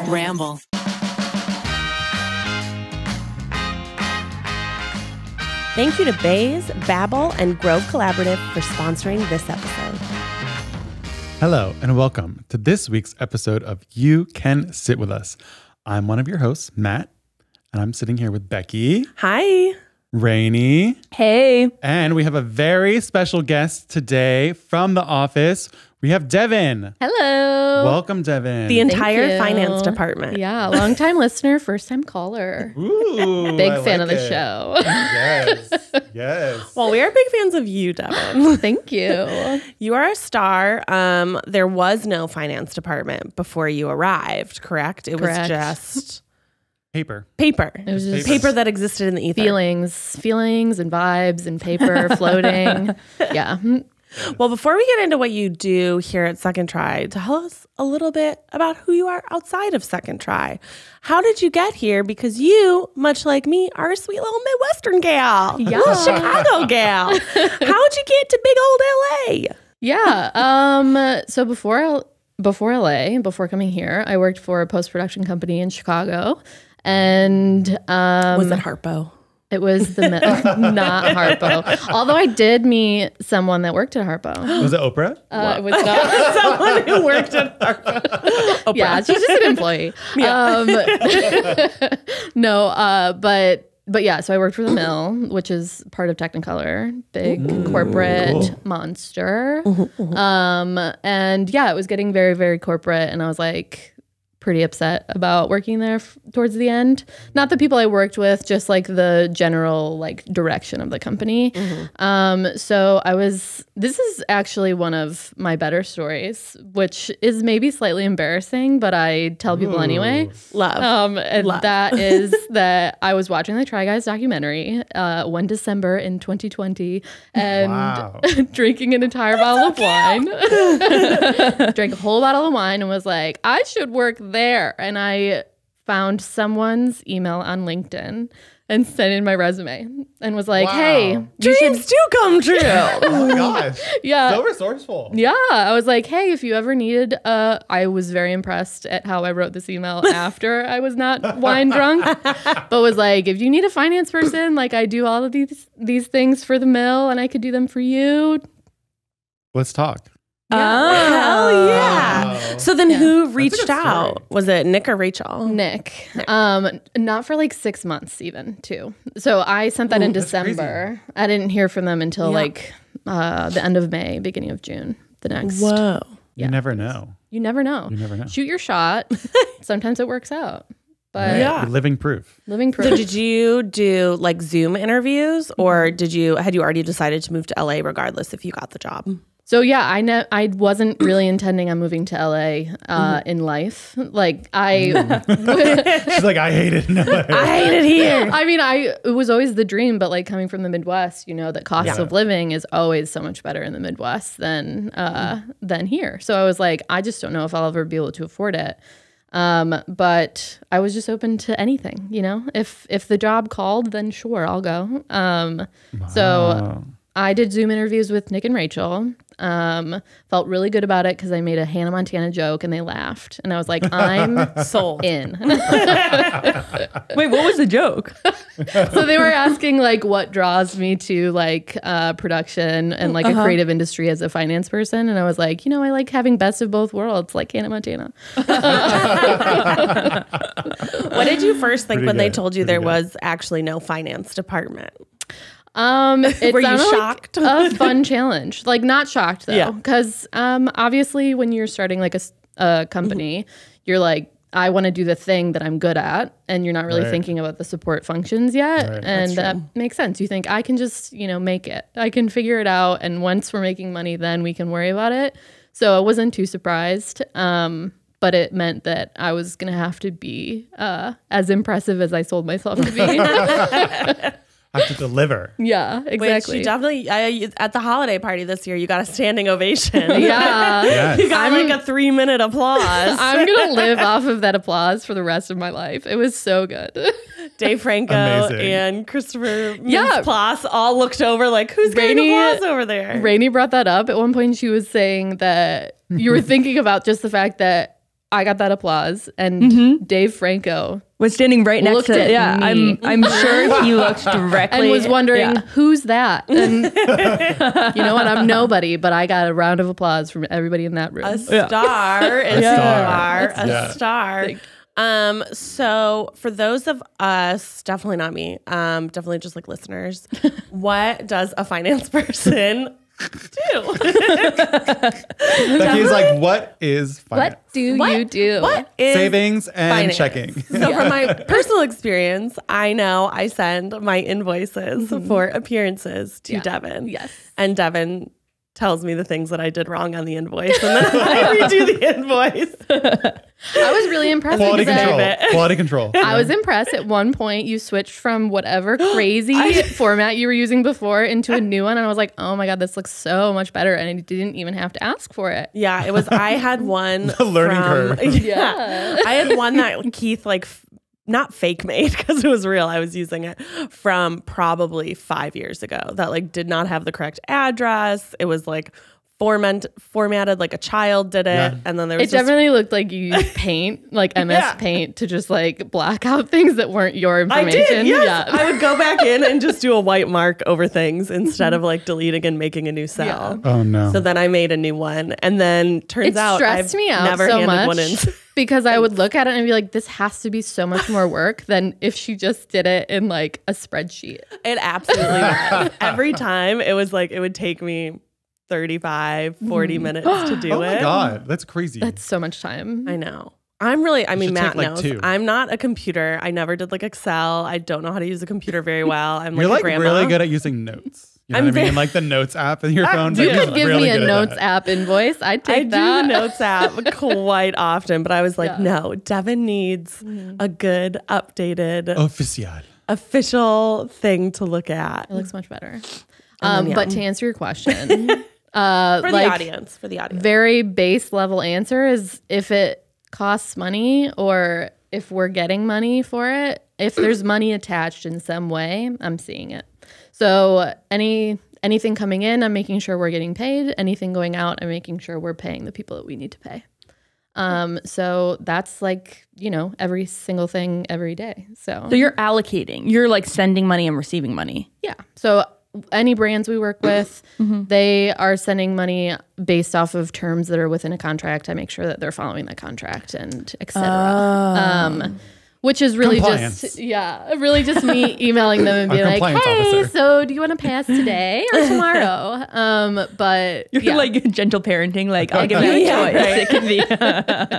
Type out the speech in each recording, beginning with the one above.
Ramble. Thank you to Bays, Babel, and Grove Collaborative for sponsoring this episode. Hello, and welcome to this week's episode of You Can Sit With Us. I'm one of your hosts, Matt, and I'm sitting here with Becky. Hi. Rainie. Hey. And we have a very special guest today from the office. We have Devin. Hello. Welcome, Devin. The entire finance department. Yeah, long-time listener, first-time caller. Ooh, Big I fan of like the it. show. Yes. Well, we are big fans of you, Devin. Thank you. You are a star. There was no finance department before you arrived, correct? It Correct. was just Paper. paper. It was just Paper that existed in the ether. feelings and vibes and paper floating. Yeah. Well, before we get into what you do here at Second Try, tell us a little bit about who you are outside of Second Try. How did you get here? Because you, much like me, are a sweet little Midwestern gal. Yeah. Little Chicago gal. How'd you get to big old LA? Yeah. So before coming here, I worked for a post-production company in Chicago. And Was it Harpo? it was not Harpo. Although I did meet someone that worked at Harpo. Was it Oprah? It was not. Someone who worked at Harpo. Oprah. Yeah, she's just an employee. But yeah, so I worked for the Mill, which is part of Technicolor, big corporate monster. And yeah, it was getting very, very corporate, and I was like pretty upset about working there towards the end. Not the people I worked with, just like the general like direction of the company. So this is actually one of my better stories, which is maybe slightly embarrassing, but I tell people anyway. Love. That is that I was watching the Try Guys documentary one December in 2020 and drinking an entire bottle of wine. Drank a whole bottle of wine and was like, I should work there. And I found someone's email on LinkedIn and sent in my resume and was like, hey, Dreams do come true. Oh my gosh. Yeah. So resourceful. Yeah, I was like, hey, if you ever needed, I was very impressed at how I wrote this email after I was not wine drunk, but was like, if you need a finance person, like I do all of these things for the Mill and I could do them for you. Let's talk. Oh, hell yeah. Wow. So then who reached good story. out? Was it Nick or Rachel? Nick. Not for like 6 months even, too. So I sent that in December. I didn't hear from them until like the end of May, beginning of June, the next. Whoa. You never know. You never know. You never know. Shoot your shot. Sometimes it works out. But Yeah. You're living proof. living proof. So did you do like Zoom interviews, or had you already decided to move to LA regardless if you got the job? So yeah, I wasn't really intending on moving to LA in life. Like She's like, I hate it. No, I hate it here. I mean, it was always the dream, but like coming from the Midwest, you know, that cost of living is always so much better in the Midwest than here. So I was like, I just don't know if I'll ever be able to afford it. But I was just open to anything, you know. If the job called, then sure, I'll go. So I did Zoom interviews with Nick and Rachel. Felt really good about it because I made a Hannah Montana joke and they laughed. And I was like, I'm Sold. in. Wait, what was the joke? So they were asking like what draws me to like production and like a creative industry as a finance person. And I was like, you know, I like having best of both worlds, like Hannah Montana. What did you first think Pretty when they good. told you Pretty there good. was actually no finance department? It Were you sounded shocked? Like a fun challenge. Like not shocked though, Yeah. because obviously when you're starting like a company, you're like, I want to do the thing that I'm good at, and you're not really Right. thinking about the support functions yet, Right. and that makes sense. You think I can just make it. I can figure it out, and once we're making money, then we can worry about it. So I wasn't too surprised. But it meant that I was going to have to be as impressive as I sold myself to be. Have to deliver. Yeah, exactly. Which you definitely, at the holiday party this year, you got a standing ovation. Yeah. Yes. You got like a 3-minute applause. I'm going to live off of that applause for the rest of my life. It was so good. Dave Franco Amazing. and Christopher Yeah. Mintz-Plasse all looked over like, who's getting Rainie- applause over there? Rainie brought that up. At one point, she was saying that you were thinking about just the fact that I got that applause, and Dave Franco was standing right next looked to at yeah. me. I'm sure he looked directly and was wondering who's that. And you know what? I'm nobody, but I got a round of applause from everybody in that room. A star is a star. So for those of us, definitely not me, definitely just like listeners, what does a finance person do? Becky's like, what is finance? What do you do? What is Savings and finance? checking. So from my personal experience, I know I send my invoices for appearances to Devin. Yes. And Devin tells me the things that I did wrong on the invoice, and then I redo the invoice. I was really impressed. Quality because control. Quality control. I was impressed. At one point, you switched from whatever crazy format you were using before into a new one. And I was like, oh my God, this looks so much better. And I didn't even have to ask for it. Yeah, it was, I had one The learning curve. Yeah. I had one that Keith not fake made because it was real. I was using it from probably 5 years ago that did not have the correct address. It was formatted like a child did it. Yeah. And then there was definitely looked like you used paint, like MS Paint, to just black out things that weren't your information. I did, yes. Yeah. I would go back in and just do a white mark over things instead of deleting and making a new cell. Oh no. So then I made a new one. And then turns out I've stressed me out never so handed much one in. because I would look at it and be like, this has to be so much more work than if she just did it in a spreadsheet. It absolutely was. Every time it was it would take me 35, 40 minutes to do it. Oh my God. That's crazy. That's so much time. I know. Matt take, knows. 2. I'm not a computer. I never did Excel. I don't know how to use a computer very well. I'm You're a grandma. really good at using notes. You know what I mean? The notes app in your phone. You Becky's could give really me a good at notes that. app invoice. I'd I take that. do the notes app quite often, but I was like, no, Devin needs a good, updated, official thing to look at. It looks much better. And then, But to answer your question, For the audience. very base level answer is if it costs money or if we're getting money for it, if there's money attached in some way, I'm seeing it. So anything coming in, I'm making sure we're getting paid. Anything going out, I'm making sure we're paying the people that we need to pay. So that's every single thing every day. So you're allocating. You're sending money and receiving money. yeah. So any brands we work with, they are sending money based off of terms that are within a contract. I make sure that they're following that contract and et cetera. Which is really just me emailing them and being like, hey, so do you want to pay us today or tomorrow? But You're gentle parenting. I'll give you a choice. Right. It can be.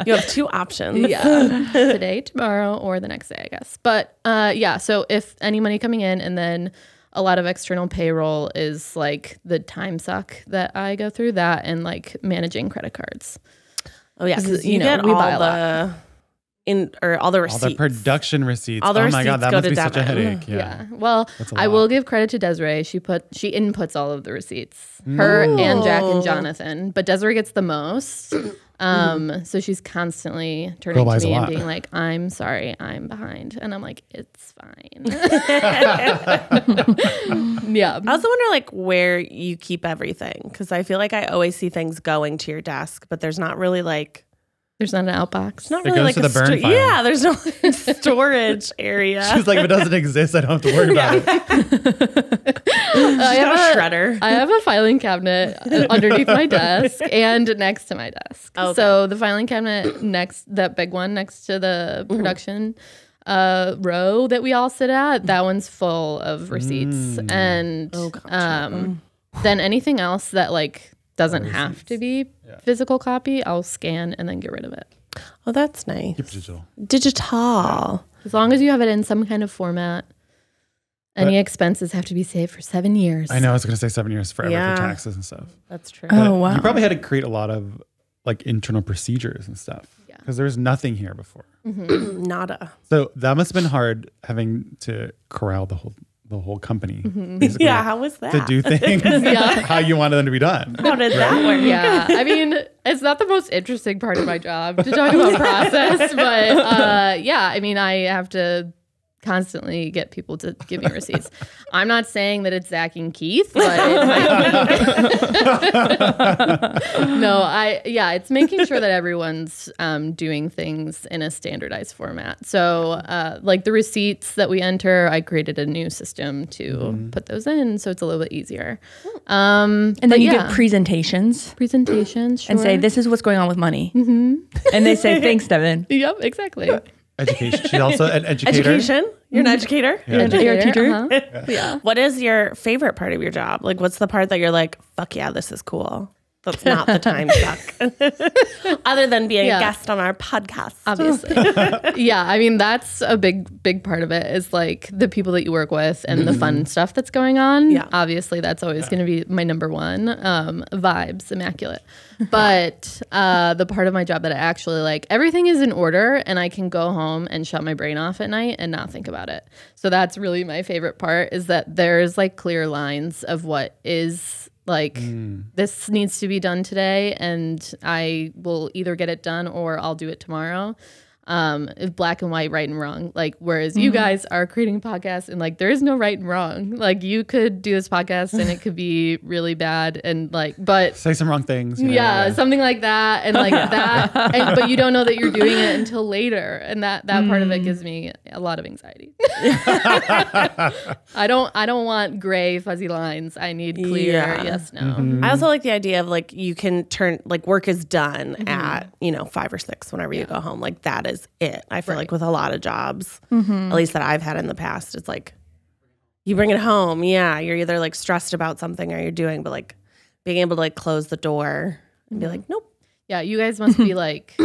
You have 2 options. Yeah, today, tomorrow, or the next day, I guess. But so if any money coming in, and then a lot of external payroll is the time suck that I go through that, and managing credit cards. Oh yeah, because you get we all buy a the all the receipts, all the production receipts. All the oh my God, that go must to be such a Devin. headache. Yeah. Well, I will give credit to Desiree. She inputs all of the receipts. Her and Jack and Jonathan, but Desiree gets the most. So she's constantly turning to me and being like, "I'm sorry, I'm behind," and I'm like, "It's fine." Yeah. I also wonder where you keep everything, because I feel I always see things going to your desk, but there's not really There's not an outbox. not It really goes to the burn file. Yeah, there's no storage area. She's like, if it doesn't exist, I don't have to worry about it. I have a shredder. I have a filing cabinet underneath my desk and next to my desk. Okay. So the filing cabinet that big one next to the production row that we all sit at, that one's full of receipts. And then anything else that doesn't have to be physical copy, I'll scan and then get rid of it. Oh, that's nice. Keep digital. Digital. As long as you have it in some kind of format. Any expenses have to be saved for 7 years. I know. I was going to say 7 years forever Yeah. for taxes and stuff. That's true. But wow. You probably had to create a lot of internal procedures and stuff. Yeah. Because there was nothing here before. Nada. So that must have been hard having to corral the whole company. Basically, Yeah, how was that? to do things how you wanted them to be done. How did that work? Yeah, I mean, it's not the most interesting part of my job to talk about process, but I mean, I have to constantly get people to give me receipts. I'm not saying that it's Zach and Keith, but it might be. No, it's making sure that everyone's doing things in a standardized format. So like the receipts that we enter, I created a new system to put those in, so it's a little bit easier. And then you give presentations. Presentations, sure. And say, this is what's going on with money. And they say, thanks, Devin. Yep, exactly. Education. She's also an educator. Education. You're an educator. You're a teacher. Uh-huh. Yeah. What is your favorite part of your job? Like, what's the part that you're like, fuck yeah, this is cool? That's not the time suck. Other than being a guest on our podcast. Obviously. Yeah. I mean, that's a big part of it is like the people that you work with and the fun stuff that's going on. Yeah. Obviously, that's always going to be my number one. Vibes, immaculate. But the part of my job that I actually like, everything is in order and I can go home and shut my brain off at night and not think about it. So that's really my favorite part is that there's like clear lines of what is like this needs to be done today and I will either get it done or I'll do it tomorrow. Black and white, right and wrong. Like, whereas you guys are creating podcasts and like, there is no right and wrong. Like you could do this podcast and it could be really bad and like, but Say some wrong things. You know, yeah, something like that. And like that, but you don't know that you're doing it until later. And that part of it gives me a lot of anxiety. I don't want gray, fuzzy lines. I need clear yes, no. I also like the idea of like, you can turn, like work is done at, 5 or 6 whenever you go home. Like that is it. I feel like with a lot of jobs, at least that I've had in the past, it's like you bring it home. Yeah. You're either like stressed about something or you're doing, but like being able to like close the door and be like, nope. Yeah. You guys must be like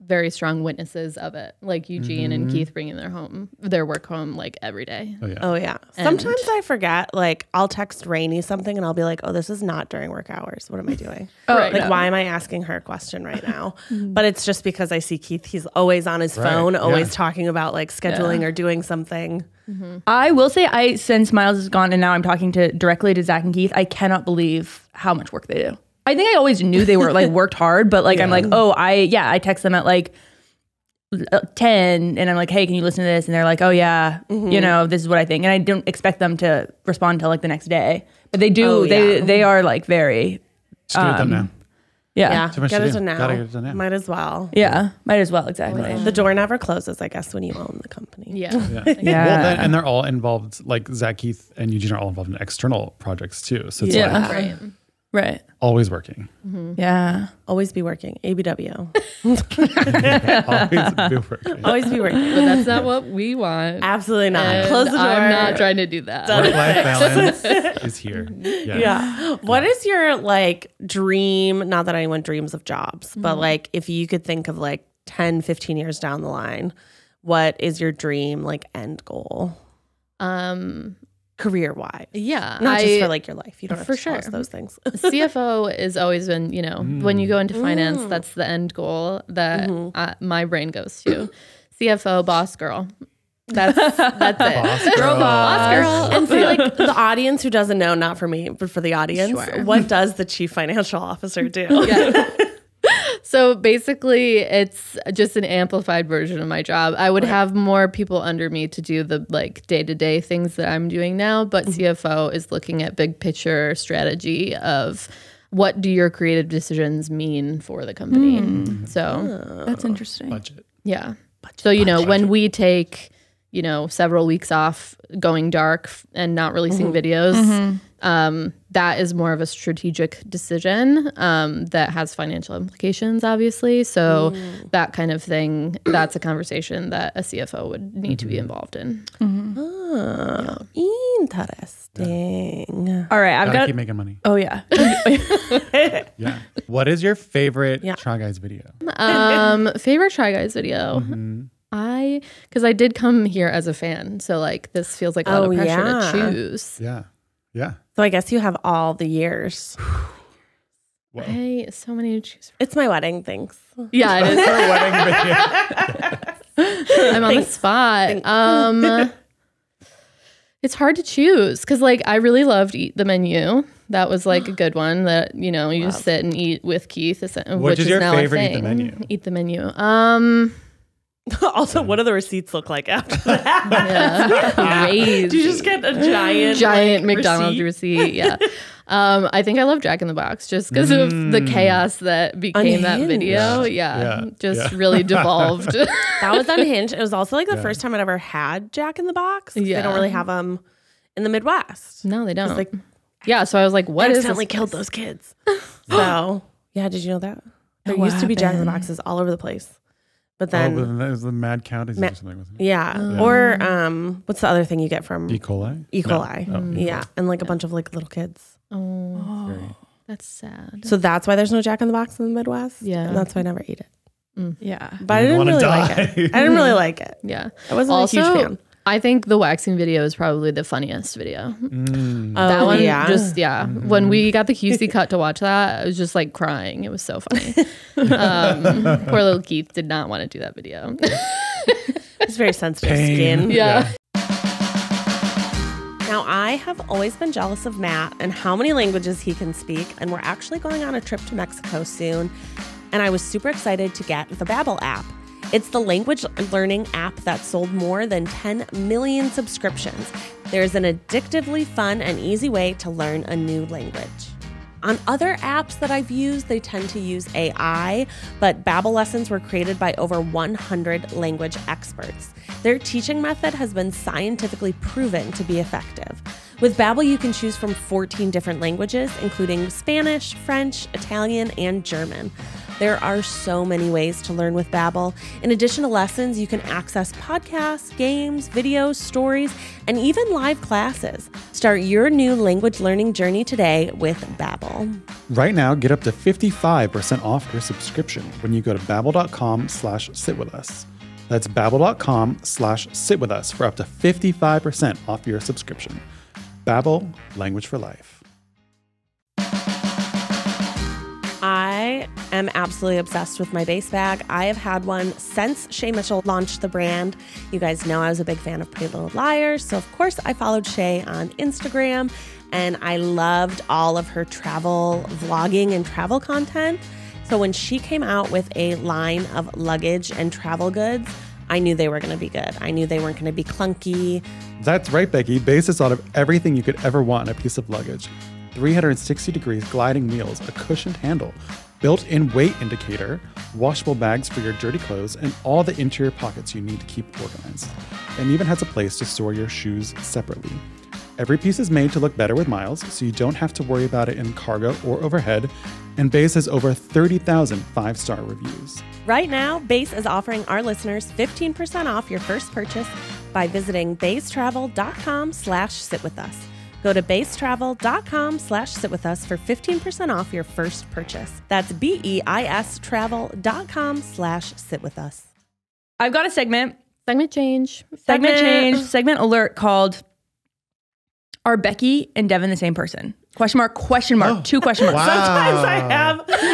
very strong witnesses of it. Like Eugene and Keith bringing their work home like every day. Oh yeah. Sometimes I forget, like I'll text Rainie something and I'll be like, oh, this is not during work hours. What am I doing? Why am I asking her a question right now? But it's just because I see Keith, he's always on his phone, always talking about like scheduling or doing something. I will say since Miles is gone and now I'm talking directly to Zach and Keith, I cannot believe how much work they do. I think I always knew they were like worked hard, but like I'm like, I text them at like 10 and I'm like, hey, can you listen to this? And they're like, oh yeah, this is what I think. And I don't expect them to respond till like the next day, but they do. They are like very. Just get it done now. Yeah. Too much Get to it do. done now. Gotta get it done now. Might as well. Yeah, might as well. Exactly. The door never closes, I guess, when you own the company. Yeah. Well, and they're all involved. Like Zach, Keith, and Eugene are all involved in external projects too. So it's like Right. always working. Yeah. Always be working. ABW. Always be working. Always be working. But that's not what we want. Absolutely not. And Close the door. I'm not trying to do that. Work-life balance is here. Yeah. What is your like dream? Not that anyone dreams of jobs, but like if you could think of like 10, 15 years down the line, what is your dream like end goal? Career wise. Yeah. Not just for like your life. You don't have for to tell us sure. those things. CFO has always been, when you go into finance, that's the end goal that my brain goes to. CFO, boss girl. That's it. Boss girl. Boss girl. And for like the audience who doesn't know, not for me, but for the audience, what does the chief financial officer do? Yeah. So basically, it's just an amplified version of my job. I would have more people under me to do the like day-to-day things that I'm doing now, but CFO is looking at big picture strategy of what do your creative decisions mean for the company. So That's interesting. Budget. yeah. So, when we take, several weeks off going dark and not releasing videos, that is more of a strategic decision that has financial implications, obviously. So that kind of thing, that's a conversation that a CFO would need to be involved in. Interesting. All right. I've Gotta got. keep making money. Oh yeah. Yeah. What is your favorite Try Guys video? Favorite Try Guys video? Because I did come here as a fan. So like this feels like a lot of pressure to choose. Yeah. Yeah. So I guess you have all the years. Wow. So many to choose from. It's my wedding, thanks. Yeah, it is. Her wedding video. I'm on the spot. It's hard to choose because like I really loved Eat the Menu. That was like a good one that you just sit and eat with Keith. Which is your now favorite a Eat the thing. Menu? Eat the Menu. Also, what do the receipts look like after that? Yeah. Crazy. Do you just get a giant McDonald's receipt? Yeah. I think I love Jack in the Box just because of the chaos that became that video. Really devolved. That was unhinged. It was also like the first time I'd ever had Jack in the Box. They don't really have them in the Midwest. No, they don't. Like, so I was like, what is this? Accidentally killed those kids. So, yeah, did you know that? There used to be Jack in the Boxes all over the place. But then that was the mad counties or something, wasn't it? Yeah. Or what's the other thing you get from E. coli? E. coli. No. Yeah. And like a bunch of like little kids. Oh, that's sad. So that's why there's no Jack in the Box in the Midwest. Yeah. And that's why I never eat it. Yeah. But I didn't really like it. I didn't really like it. Yeah. I wasn't a huge fan. I think the waxing video is probably the funniest video. That one, just when we got the QC cut to watch that, I was just like crying. It was so funny. Poor little Keith did not want to do that video. It's very sensitive skin. Yeah. Now, I have always been jealous of Matt and how many languages he can speak, and we're actually going on a trip to Mexico soon, and I was super excited to get the Babbel app. It's the language learning app that sold more than 10 million subscriptions. There's an addictively fun and easy way to learn a new language. On other apps that I've used, they tend to use AI, but Babbel lessons were created by over 100 language experts. Their teaching method has been scientifically proven to be effective. With Babbel, you can choose from 14 different languages, including Spanish, French, Italian, and German. There are so many ways to learn with Babbel. In addition to lessons, you can access podcasts, games, videos, stories, and even live classes. Start your new language learning journey today with Babbel. Right now, get up to 55% off your subscription when you go to babbel.com/sitwithus. That's babbel.com/sitwithus for up to 55% off your subscription. Babbel, language for life. I am absolutely obsessed with my base bag. I have had one since Shay Mitchell launched the brand. You guys know I was a big fan of Pretty Little Liars, so of course I followed Shay on Instagram, and I loved all of her travel vlogging and travel content. So when she came out with a line of luggage and travel goods, I knew they were going to be good. I knew they weren't going to be clunky. That's right, Becky. Base is out of everything you could ever want in a piece of luggage. 360 degrees gliding wheels, a cushioned handle, built-in weight indicator, washable bags for your dirty clothes, and all the interior pockets you need to keep organized. And even has a place to store your shoes separately. Every piece is made to look better with miles, so you don't have to worry about it in cargo or overhead. And Base has over 30,000 five-star reviews. Right now, Base is offering our listeners 15% off your first purchase by visiting basetravel.com/sitwithus. Go to basetravel.com/sitwithus for 15% off your first purchase. That's BEIS travel.com/sitwithus. I've got a segment change. Segment alert called Are Becky and Devin the Same Person? Question mark, 2 question marks. Sometimes I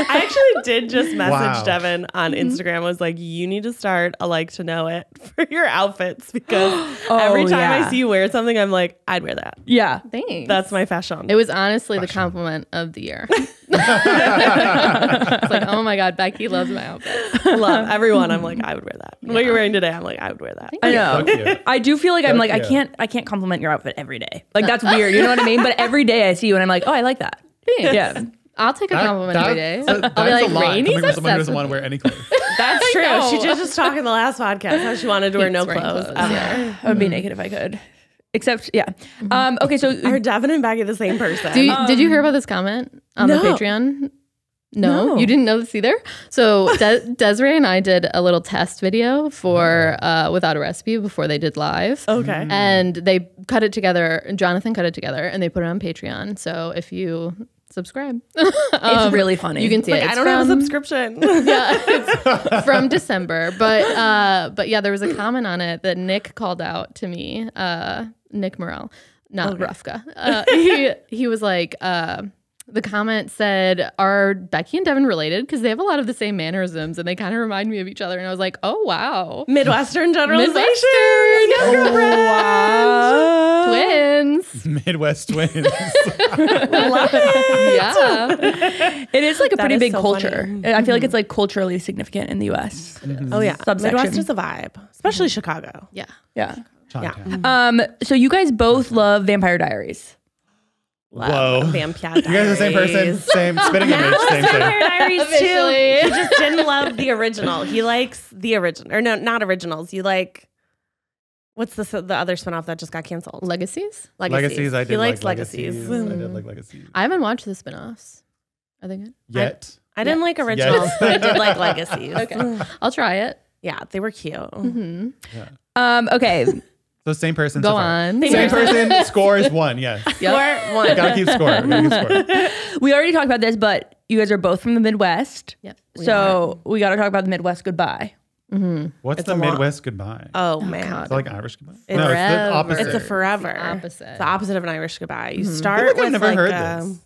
actually did just message Devin on Instagram. I was like, you need to start a like to know it for your outfits, because every time I see you wear something, I'm like, I'd wear that. Yeah. Thanks. That's my fashion. It was honestly the compliment of the year. It's like, oh my God, Becky loves my outfit. Love everyone. I'm like, I would wear that. Yeah. What you're wearing today, I'm like, I would wear that. I know. I do feel like I'm like, I can't compliment your outfit every day. Like, that's weird. You know what I mean? But every day I see you and I'm like, oh, I like that. Thanks. Yeah. I'll take a compliment every day. I'll be like, Rainie's coming from someone who doesn't want to wear any clothes. That's true. She did just talk in the last podcast how she wanted to wear no clothes. I would be naked if I could. Except, yeah. Okay, so are Devin and Maggie the same person? Did you hear about this comment on the Patreon? No, you didn't know this either. So Desiree and I did a little test video for Without a Recipe before they did live. Okay. And they cut it together. Jonathan cut it together and they put it on Patreon. So if you subscribe, it's really funny. You can see it. I don't have a subscription. Yeah, it's from December. But yeah, there was a comment on it that Nick called out to me. Nick Morrell, not Rufka. He was like, The comment said, "Are Becky and Devin related? Because they have a lot of the same mannerisms and they kind of remind me of each other." And I was like, "Oh wow, Midwestern generalization. Midwestern. Wow. Twins." Midwest twins. Yeah, It is like a That pretty is big so culture. funny. I feel like it's like culturally significant in the U.S. Oh yeah, Subsection. Midwest is a vibe, especially Chicago. yeah. Yeah. Chinatown. So you guys both love Vampire Diaries. Whoa. Vampire You guys are the same person, same spitting image, same thing. Vampire Diaries too. Officially. He just didn't love the original. He likes the original, or no, not originals. You like what's the other spinoff that just got canceled? Legacies. Legacies, I did He like likes Legacies. I did like Legacies. I haven't watched the spinoffs. Are they good? Yet. I didn't like originals, Yes. but I did like Legacies. Okay, I'll try it. Yeah, they were cute. Okay. So same person. Go so far. on. Same person. Score is 1. Yes. Or one. Gotta keep score. We already talked about this, but you guys are both from the Midwest. Yep. So we got to talk about the Midwest goodbye. What's It's the a lot. Midwest goodbye? Oh man, God. Is that like Irish goodbye? It's no, it's the forever. opposite. it's a forever. It's the opposite. It's the opposite of an Irish goodbye. You I start feel like with I've never like heard a- this.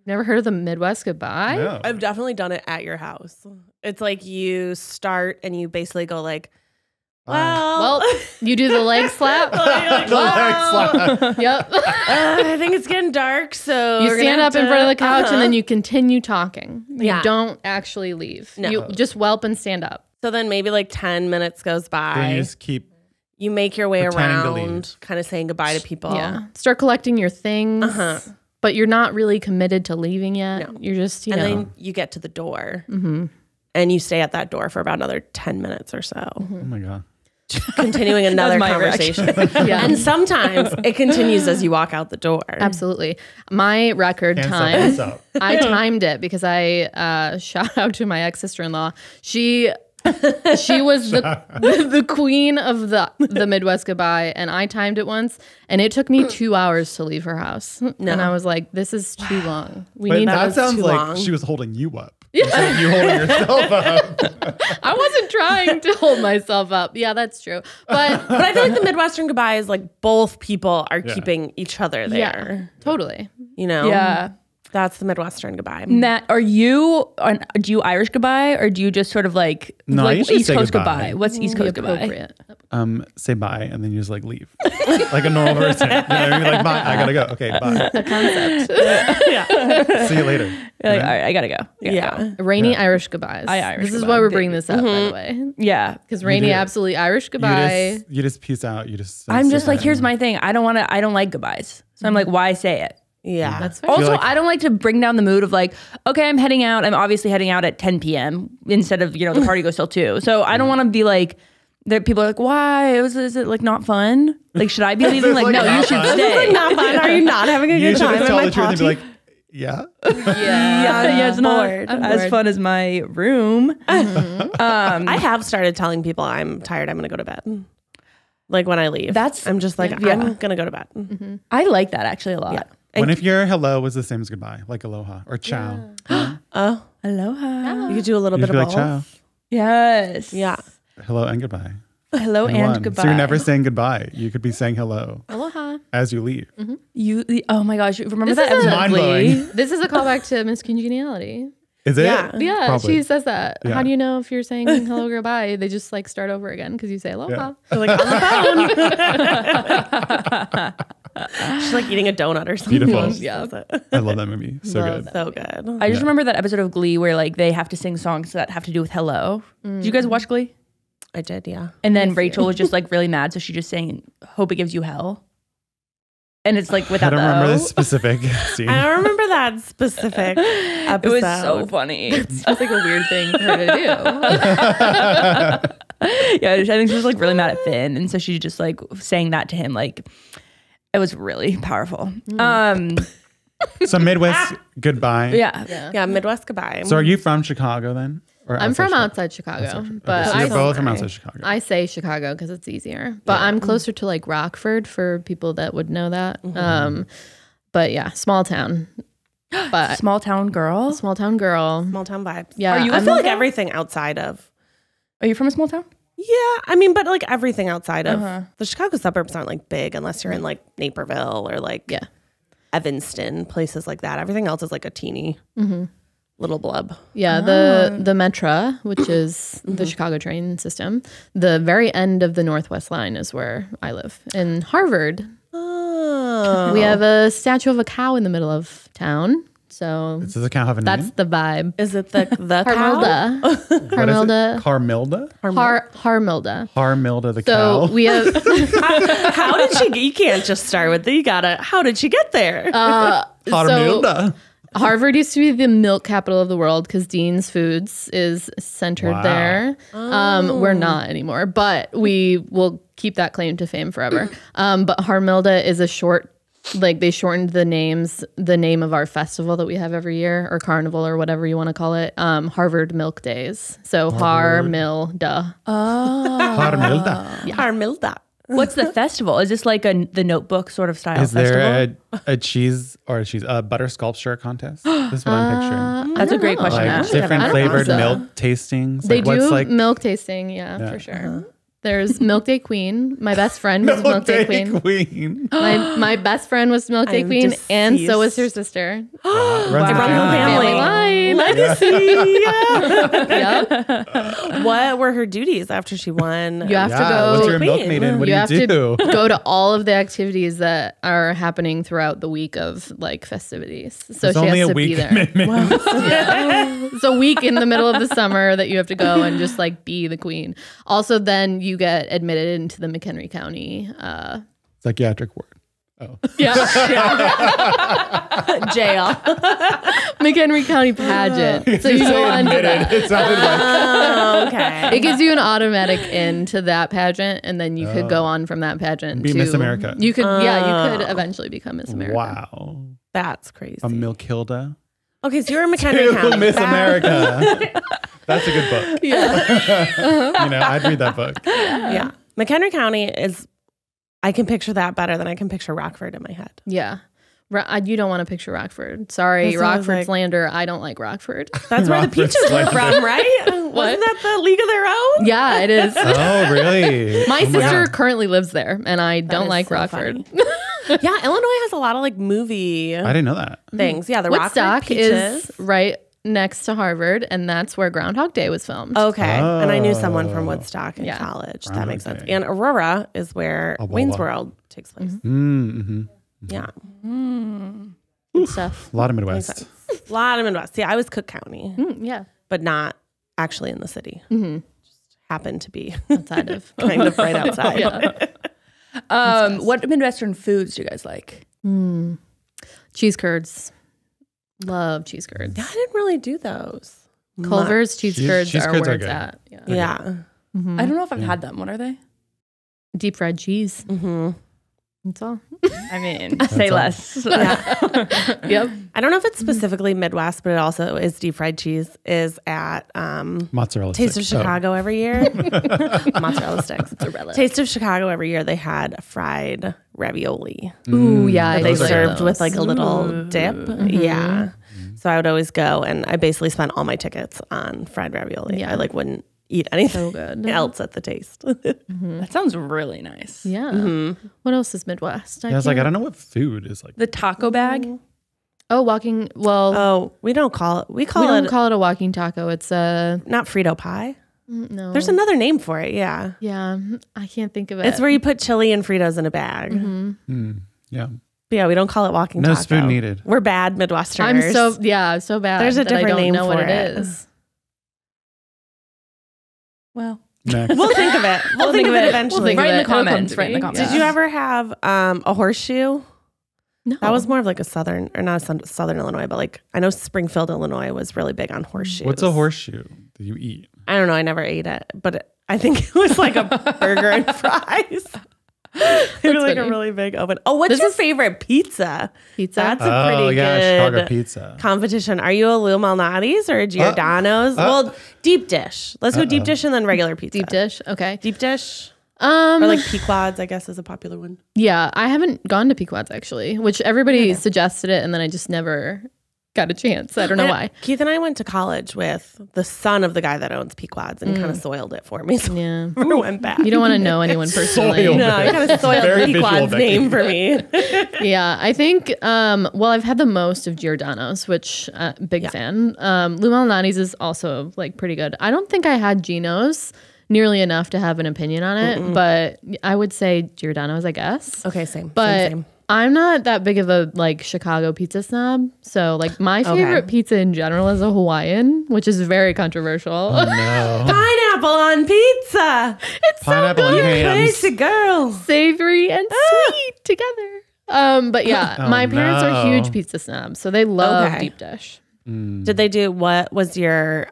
Never heard of the Midwest goodbye? No. I've definitely done it at your house. It's like you start and you basically go like, well, Well, you do the leg slap. The leg slap. Yep. I think it's getting dark, so You we're gonna stand have up in front of the couch uh-huh. and then you continue talking. Yeah. You don't actually leave. No. You just whelp and stand up. So then maybe like 10 minutes goes Then by. you just keep. You make your way Pretending to around, leave. kind of saying goodbye to people. Yeah. Start collecting your things. Uh-huh. But you're not really committed to leaving yet. No. You're just, you And know. then you get to the door. And you stay at that door for about another 10 minutes or so, Oh my god. continuing another my conversation. Yeah. And sometimes it continues as you walk out the door. Absolutely. My record Can't time, stop this up. I timed it because I shout out to my ex-sister-in-law. She was the queen of the Midwest goodbye, and I timed it once, and it took me 2 hours to leave her house. And I was like, "This is too long. We But need." that was sounds too like long. she was holding you up. Instead of you holding yourself up. I wasn't trying to hold myself up. Yeah, that's true. But But I feel like the Midwestern goodbye is like both people are keeping each other there. yeah, totally. You know? Yeah. That's the Midwestern goodbye. Matt, do you Irish goodbye or do you just sort of like, No, I like usually East say Coast goodbye. goodbye? What's East Coast goodbye? Appropriate. Say bye and then you just like leave. Like a normal person. You know, you're like, bye, I gotta go. Okay, bye. Concept. See you later. You're like, all right, I gotta go. Go. Rainy Irish goodbyes. Irish This is goodbye. why we're bringing this up, by the way, Yeah. because Rainy do. absolutely Irish goodbye. You just peace out. You just. I'm just sit like, there. here's my thing. I don't like goodbyes. So I'm like, why say it? Yeah. That's fair. Also, like- I don't like to bring down the mood of like, okay, I'm heading out. I'm obviously heading out at 10 p.m. instead of, the party goes till 2. So I don't want to be like, that people are like, why? Is it like not fun? Like, should I be leaving? Like, like no, not you should fun. stay. Not fun. Are you not having a You good should time just at tell my the truth and be party? like, yeah. Yeah, it's not bored. as bored. fun as my room. I have started telling people I'm tired. I'm going to go to bed. Like when I leave. I'm just like, yeah. I'm going to go to bed. I like that actually a lot. Yeah. What if your hello was the same as goodbye, like aloha or ciao? Oh, Aloha. you could do a little You bit just of be both. like ciao, Yes. Yeah. hello and goodbye. Hello in and one. goodbye. So you're never saying goodbye. You could be saying hello Aloha. as you leave. Oh my gosh. Remember This that is a- episode of Glee? Mind-blowing. This is a callback to Miss Congeniality. Is it? Yeah. Yeah, Probably. she says that. Yeah. How do you know if you're saying hello or goodbye? They just like start over again because you say aloha. Yeah. Like on the phone. She's like eating a donut or something. Beautiful. Yeah. I love that movie. So Love good. So good. I just remember that episode of Glee where like they have to sing songs that have to do with hello. Did you guys watch Glee? I did, yeah. And then Rachel was just like really mad, so she just sang "Hope It Gives You Hell," and it's like I without don't the remember O. this specific scene. I don't remember that specific It episode. was so funny. It's like a weird thing for her to Yeah, I think she was like really mad at Finn, and so she just like saying that to him. Like it was really powerful. So Midwest goodbye. Yeah. Yeah, Midwest goodbye. So are you from Chicago then? Or I'm from outside outside Chicago, Chicago? but Okay, so I you're both from sorry. outside Chicago. I say Chicago because it's easier. But I'm closer to like Rockford for people that would know that. But yeah, small town. But Small town girl. small town girl. Small town vibes. Yeah, I I'm feel like everything outside of. Are you from a small town? Yeah, I mean, but like everything outside of the Chicago suburbs aren't like big unless you're in like Naperville or like Yeah. Evanston, places like that. Everything else is like a teeny little blub. Yeah, the Metra, which is the Chicago train system, the very end of the Northwest line is where I live. In Harvard, we have a statue of a cow in the middle of town. So Does the cow have a name? that's the vibe. Is it the Harmilda. What is it? Harmilda. Carmilda? Harmilda. Harmilda the So cow. we have How did she? You can't just start with you gotta. How did she get there? Harmilda. Harvard used to be the milk capital of the world because Dean's Foods is centered Wow. there. We're not anymore, but we will keep that claim to fame forever. But Harmilda is a short, like they shortened the name of our festival that we have every year, or carnival, or whatever you want to call it. Harvard Milk Days. So Harmilda. Harmilda. Harmilda. What's the festival? Is this like the Notebook sort of style Is festival? there a butter sculpture contest? This is what I'm picturing. That's a great question. to Like ask. different flavored so. milk tastings. They Like, what's do like milk tasting, yeah. For sure. There's Milk Day Queen. My best friend was Milk Milk Day Day Queen. Queen. My best friend was Milk Day I'm Queen, and so was her deceased. sister. Runs in the Runs in the family. family. Line. Yep. What were her duties after she won? You have Yeah, to go. what's your milk Queen. maiden? What you do have you do? to go to all of the activities that are happening throughout the week of like festivities. So It's she only has a to be week there. commitment. It's a week in the middle of the summer that you have to go and just like be the queen. Also, then you get admitted into the McHenry County. Psychiatric ward. Oh. Jail. McHenry County pageant. So you go on to that. It sounded like Oh, okay. It gives you an automatic in to that pageant, and then you could go on from that pageant Be to Miss America. You could, you could eventually become Miss America. wow. That's crazy. A Milkhilda. Okay, so you're in McHenry County. Miss America. That's a good book. Yeah, You know, I'd read that book. Yeah. McHenry County is, I can picture that better than I can picture Rockford in my head. yeah. You don't want to picture Rockford. Sorry, That's what I was Rockford like- slander. I don't like Rockford. That's where the Rockford peaches were slander. from, right? Wasn't that the League of Their Own? Yeah, it is. Oh, really? My Oh sister God. currently lives there, and I don't is like so Rockford. Yeah, Illinois has a lot of like movie I didn't know that. things. Yeah, the Rockford Woodstock peaches. is right next to Harvard, and that's where Groundhog Day was filmed. Okay. And I knew someone from Woodstock in Yeah. college. That Groundhog makes sense. Day. And Aurora is where Aurora. Wayne's World takes place. Mm-hmm. Yeah. Good stuff. A lot of Midwest. A lot of Midwest. Yeah, I was Cook County, Yeah, but not actually in the city. Just happened to be outside of. kind of right outside. Yeah. What Midwestern foods do you guys like? Cheese curds. Love cheese curds. I didn't really do those. Culver's cheese curds cheese are curds where are it's good. at. Yeah. Yeah. I don't know if I've had them. What are they? Deep fried cheese. Mm-hmm. That's all. I mean, say all. less. Yep. I don't know if it's specifically Midwest, but it also is deep fried cheese is at Mozzarella Taste of sticks. Oh. Chicago every year. Mozzarella sticks. Mozzarella. Taste of Chicago every year. They had fried ravioli Ooh, yeah. I that they do like served with those. like a little dip. Yeah. So I would always go, and I basically spent all my tickets on fried ravioli. Yeah. I like wouldn't eat anything So good. else at the taste. That sounds really nice. Yeah. What else is Midwest? Yeah, I was like, I can't- don't know what food is like. The taco bag. Oh, walking. Well, Oh, we don't call it. We call we don't it call it a walking taco. It's a not Frito pie. no. There's another name for it. Yeah. Yeah, I can't think of it. It's where you put chili and Fritos in a bag. Yeah. But yeah, we don't call it walking No taco. spoon needed. We're bad Midwesterners. I'm so bad. There's a that I different don't name know what for it it. is. Well, Next. We'll think of it. We'll think of it eventually. Write in the It'll come comments. to Write in the me. comments. Did you ever have a horseshoe? No, That was more of like a southern, or not a southern Illinois, but like I know Springfield, Illinois was really big on horseshoes. What's a horseshoe that you eat? I don't know. I never ate it, but I think it was like a burger and fries. They were like a funny. really big oven. Oh, what's your favorite pizza? pizza. That's a pretty Chicago good pizza. competition. Are you a Lou Malnati's or a Giordano's? Well, deep dish. Let's go deep dish and then regular pizza. Deep dish. Okay. Deep dish. Or like Pequod's, I guess, is a popular one. Yeah, I haven't gone to Pequod's actually, which everybody suggested it, and then I just never got a chance. I don't know why. Keith and I went to college with the son of the guy that owns Pequods, and he kind of soiled it for me. So Yeah. I never went back. You don't want to know anyone personally. Soiled. No, he kind of soiled Very Pequod's visual, name for me. Yeah, I think, well, I've had the most of Giordano's, which big fan. Lou Malnati's is also like pretty good. I don't think I had Gino's nearly enough to have an opinion on it, but I would say Giordano's, I guess. Okay, same. But same. I'm not that big of a like Chicago pizza snob. So like my favorite pizza in general is a Hawaiian, which is very controversial. Oh, no. Pineapple on pizza. It's Pineapple so and good. hams. Crazy girl. Savory and sweet together. But yeah, Oh, my parents no. are huge pizza snobs, so they love Okay. deep dish. Did they do, what was your,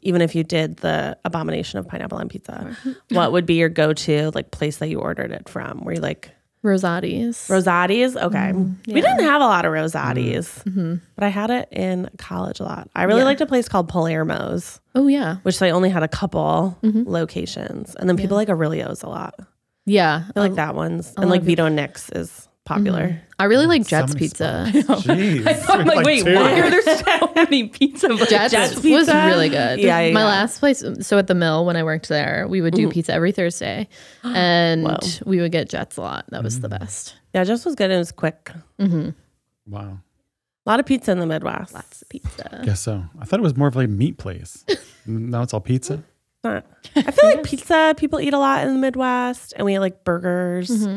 even if you did the abomination of pineapple on pizza, what would be your go-to like place that you ordered it from? Were you like Rosati's. Rosati's? Okay. We didn't have a lot of Rosati's, but I had it in college a lot. I really liked a place called Palermo's, Oh yeah. which they only had a couple locations. And then people like Aurelio's a lot. Yeah. I like that one's. And like Vito Nick's is popular. I really like Jet's many pizza. Jeez. I'm like, wait, two. why are there so many pizza places? Jet's was pizza? really good. Yeah, My yeah. last place, so at the mill when I worked there, we would do pizza every Thursday, and we would get Jet's a lot. That was the best. Yeah, just was good. It was quick. Wow. A lot of pizza in the Midwest. Lots of pizza. Guess so. I thought it was more of like a meat place. Now it's all pizza. I feel like pizza, people eat a lot in the Midwest, and we eat like burgers.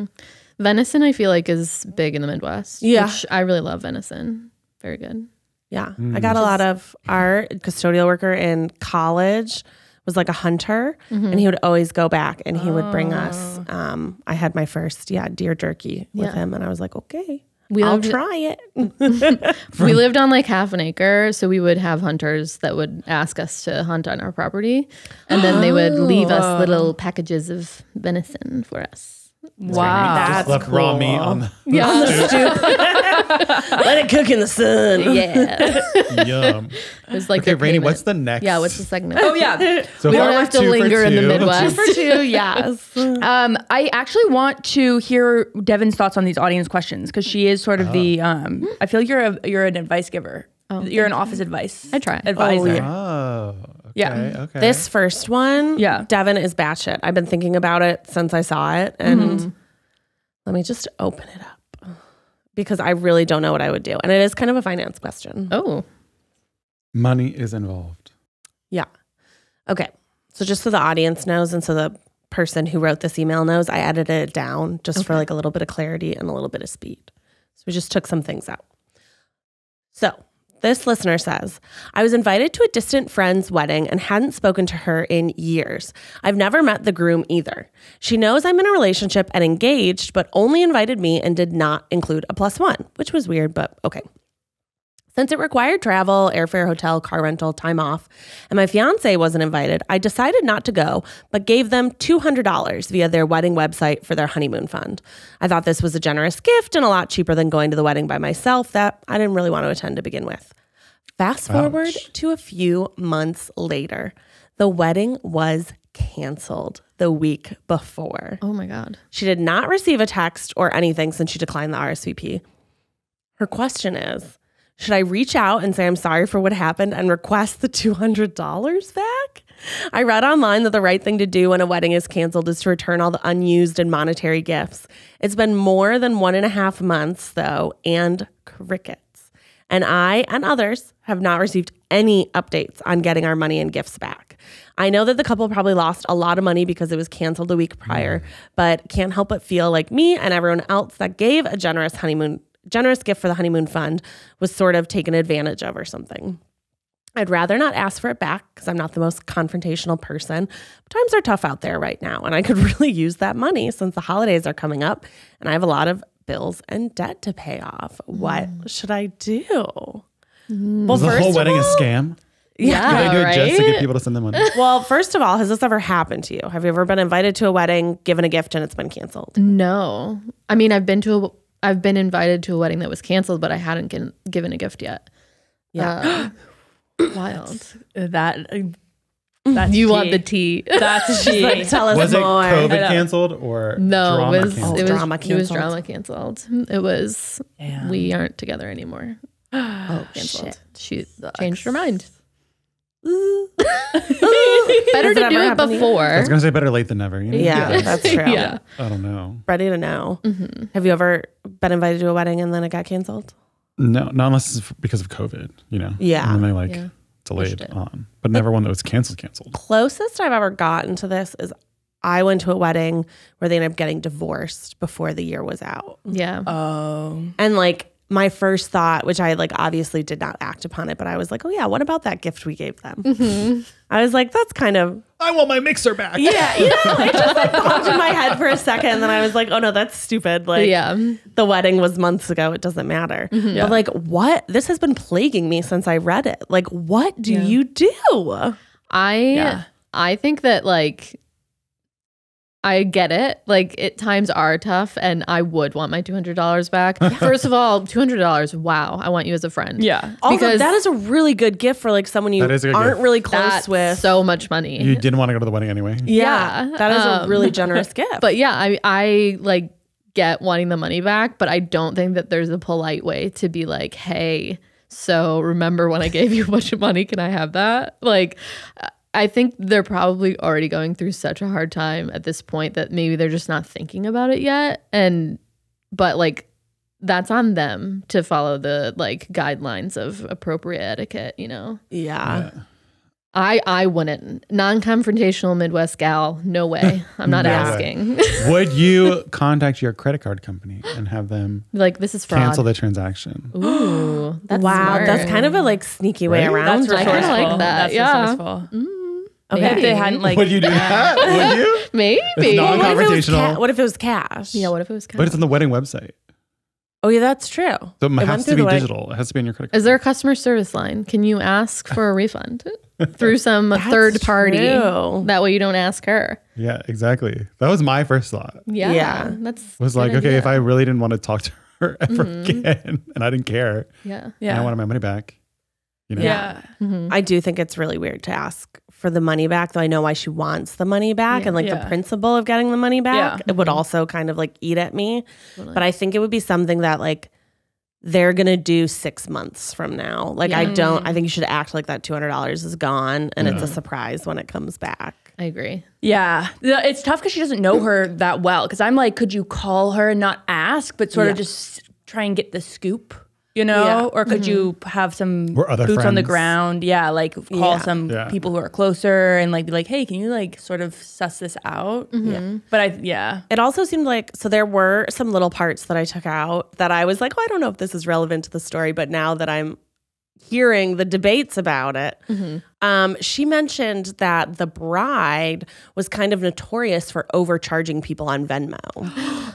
Venison, I feel like, is big in the Midwest. Yeah. Which I really love venison. Very good. Yeah. I got a lot of our custodial worker in college was like a hunter, and he would always go back and he would bring us. I had my first, deer jerky with him, and I was like, okay. I'll try it. We lived on like half an acre, so we would have hunters that would ask us to hunt on our property, and then they would leave us little packages of venison for us. Wow. That's Left raw meat on the on the stoop. Let it cook in the sun. Yeah. yum. It was like Okay, their Rainey, payment. what's the next? Yeah, what's the segment? Oh yeah. So We far don't we're have to 2 for linger in the 2. Midwest. For two, yes. I actually want to hear Devin's thoughts on these audience questions because she is sort of the. I feel you're an advice giver. You're an office advice. I try. Advisor. Oh, okay, Yeah. okay. This first one, Yeah. Devin is batshit. I've been thinking about it since I saw it, and let me just open it up because I really don't know what I would do, and it is kind of a finance question. Oh. Money is involved. Yeah. Okay. So just so the audience knows, and so the person who wrote this email knows, I edited it down just for like a little bit of clarity and a little bit of speed. So we just took some things out. So this listener says, I was invited to a distant friend's wedding and hadn't spoken to her in years. I've never met the groom either. She knows I'm in a relationship and engaged, but only invited me and did not include a +1, which was weird, but okay. Since it required travel, airfare, hotel, car rental, time off, and my fiance wasn't invited, I decided not to go, but gave them $200 via their wedding website for their honeymoon fund. I thought this was a generous gift and a lot cheaper than going to the wedding by myself that I didn't really want to attend to begin with. Fast forward to a few months later. The wedding was canceled the week before. Oh my God. She did not receive a text or anything since she declined the RSVP. Her question is, should I reach out and say I'm sorry for what happened and request the $200 back? I read online that the right thing to do when a wedding is canceled is to return all the unused and monetary gifts. It's been more than 1.5 months, though, and crickets. And I and others have not received any updates on getting our money and gifts back. I know that the couple probably lost a lot of money because it was canceled the week prior, but can't help but feel like me and everyone else that gave a generous gift for the honeymoon fund was sort of taken advantage of or something. I'd rather not ask for it back because I'm not the most confrontational person. But times are tough out there right now, and I could really use that money since the holidays are coming up and I have a lot of bills and debt to pay off. What should I do? Well, Was the whole wedding a scam? Yeah, They do it right? just to get people to send them money. Well, first of all, has this ever happened to you? Have you ever been invited to a wedding, given a gift, and it's been canceled? No. I mean, I've been invited to a wedding that was canceled, but I hadn't given a gift yet. Yeah. Wild. That's You tea. want the tea. That's tea. Like, tell us Was it more. COVID canceled or No, drama it was canceled? drama It was canceled. drama canceled. It was we aren't together anymore. Oh, Canceled. shit. She changed her mind. Ooh. Better Has it to ever do it happened to you? before. I was gonna say better late than never. You know? Yeah, that's true. Yeah. I don't know. Ready to know. Have you ever been invited to a wedding and then it got canceled? No, not unless it's because of COVID. You know. Yeah. And then they Yeah. delayed Pushed it. on, but never one that was canceled. Closest I've ever gotten to this is I went to a wedding where they ended up getting divorced before the year was out. Yeah. Oh. And like my first thought, which I like obviously did not act upon it, but I was like, oh yeah, what about that gift we gave them? I was like, that's kind of, I want my mixer back. yeah, you know, it just like popped in my head for a second. And then I was like, oh no, that's stupid. Like the wedding was months ago. It doesn't matter. But like what? This has been plaguing me since I read it. Like, what do you do? I think that like I get it. Like times are tough and I would want my $200 back. First of all, $200. Wow. I want you as a friend. Yeah. Also, Because that is a really good gift for like someone you That is a good aren't gift. really close That's with. so much money. You didn't want to go to the wedding anyway. Yeah, that is a really generous gift. But yeah, I like get wanting the money back, but I don't think that there's a polite way to be like, hey, so remember when I gave you a bunch of money? Can I have that? Like, I think they're probably already going through such a hard time at this point that maybe they're just not thinking about it yet. But like, that's on them to follow the like guidelines of appropriate etiquette, you know? yeah. I wouldn't. Non-confrontational Midwest gal, no way. I'm not No way. asking. Would you contact your credit card company and have them Like, this is fraud. cancel the transaction? Ooh, that's Wow, smart. that's kind of a like sneaky way Right? around. That's I kinda resourceful. like that, That's yeah. resourceful. Okay. If they hadn't like, Would you do that? Would you? Maybe. It's non- What if it was Confrontational. what if it was cash? Yeah, what if it was But it's on the wedding website. Oh yeah, that's true. So it went has to through be the wedding- digital. It has to be on your credit card. Is there a customer service line? Can you ask for a refund through some That's third party? true. That way you don't ask her. Yeah, exactly. That was my first thought. Yeah. Yeah. That's Was a like, good okay, idea. if I really didn't want to talk to her ever again and I didn't care, Yeah. and yeah, I wanted my money back. You know? yeah, I do think it's really weird to ask for the money back, though I know why she wants the money back and like the Yeah. principle of getting the money back. Yeah. It would also kind of like eat at me. But I think it would be something that like they're gonna do 6 months from now. Like I think you should act like that $200 is gone and it's a surprise when it comes back. I agree. yeah. It's tough because she doesn't know her that well. Because I'm like, could you call her and not ask, but sort of just try and get the scoop? You know, Yeah. or could you have some We're other boots on the friends. ground? Yeah, like call Yeah. some Yeah. people who are closer and like be like, hey, can you like sort of suss this out? Yeah, but It also seemed like, so there were some little parts that I took out that I was like, oh, I don't know if this is relevant to the story, but now that I'm hearing the debates about it, she mentioned that the bride was kind of notorious for overcharging people on Venmo.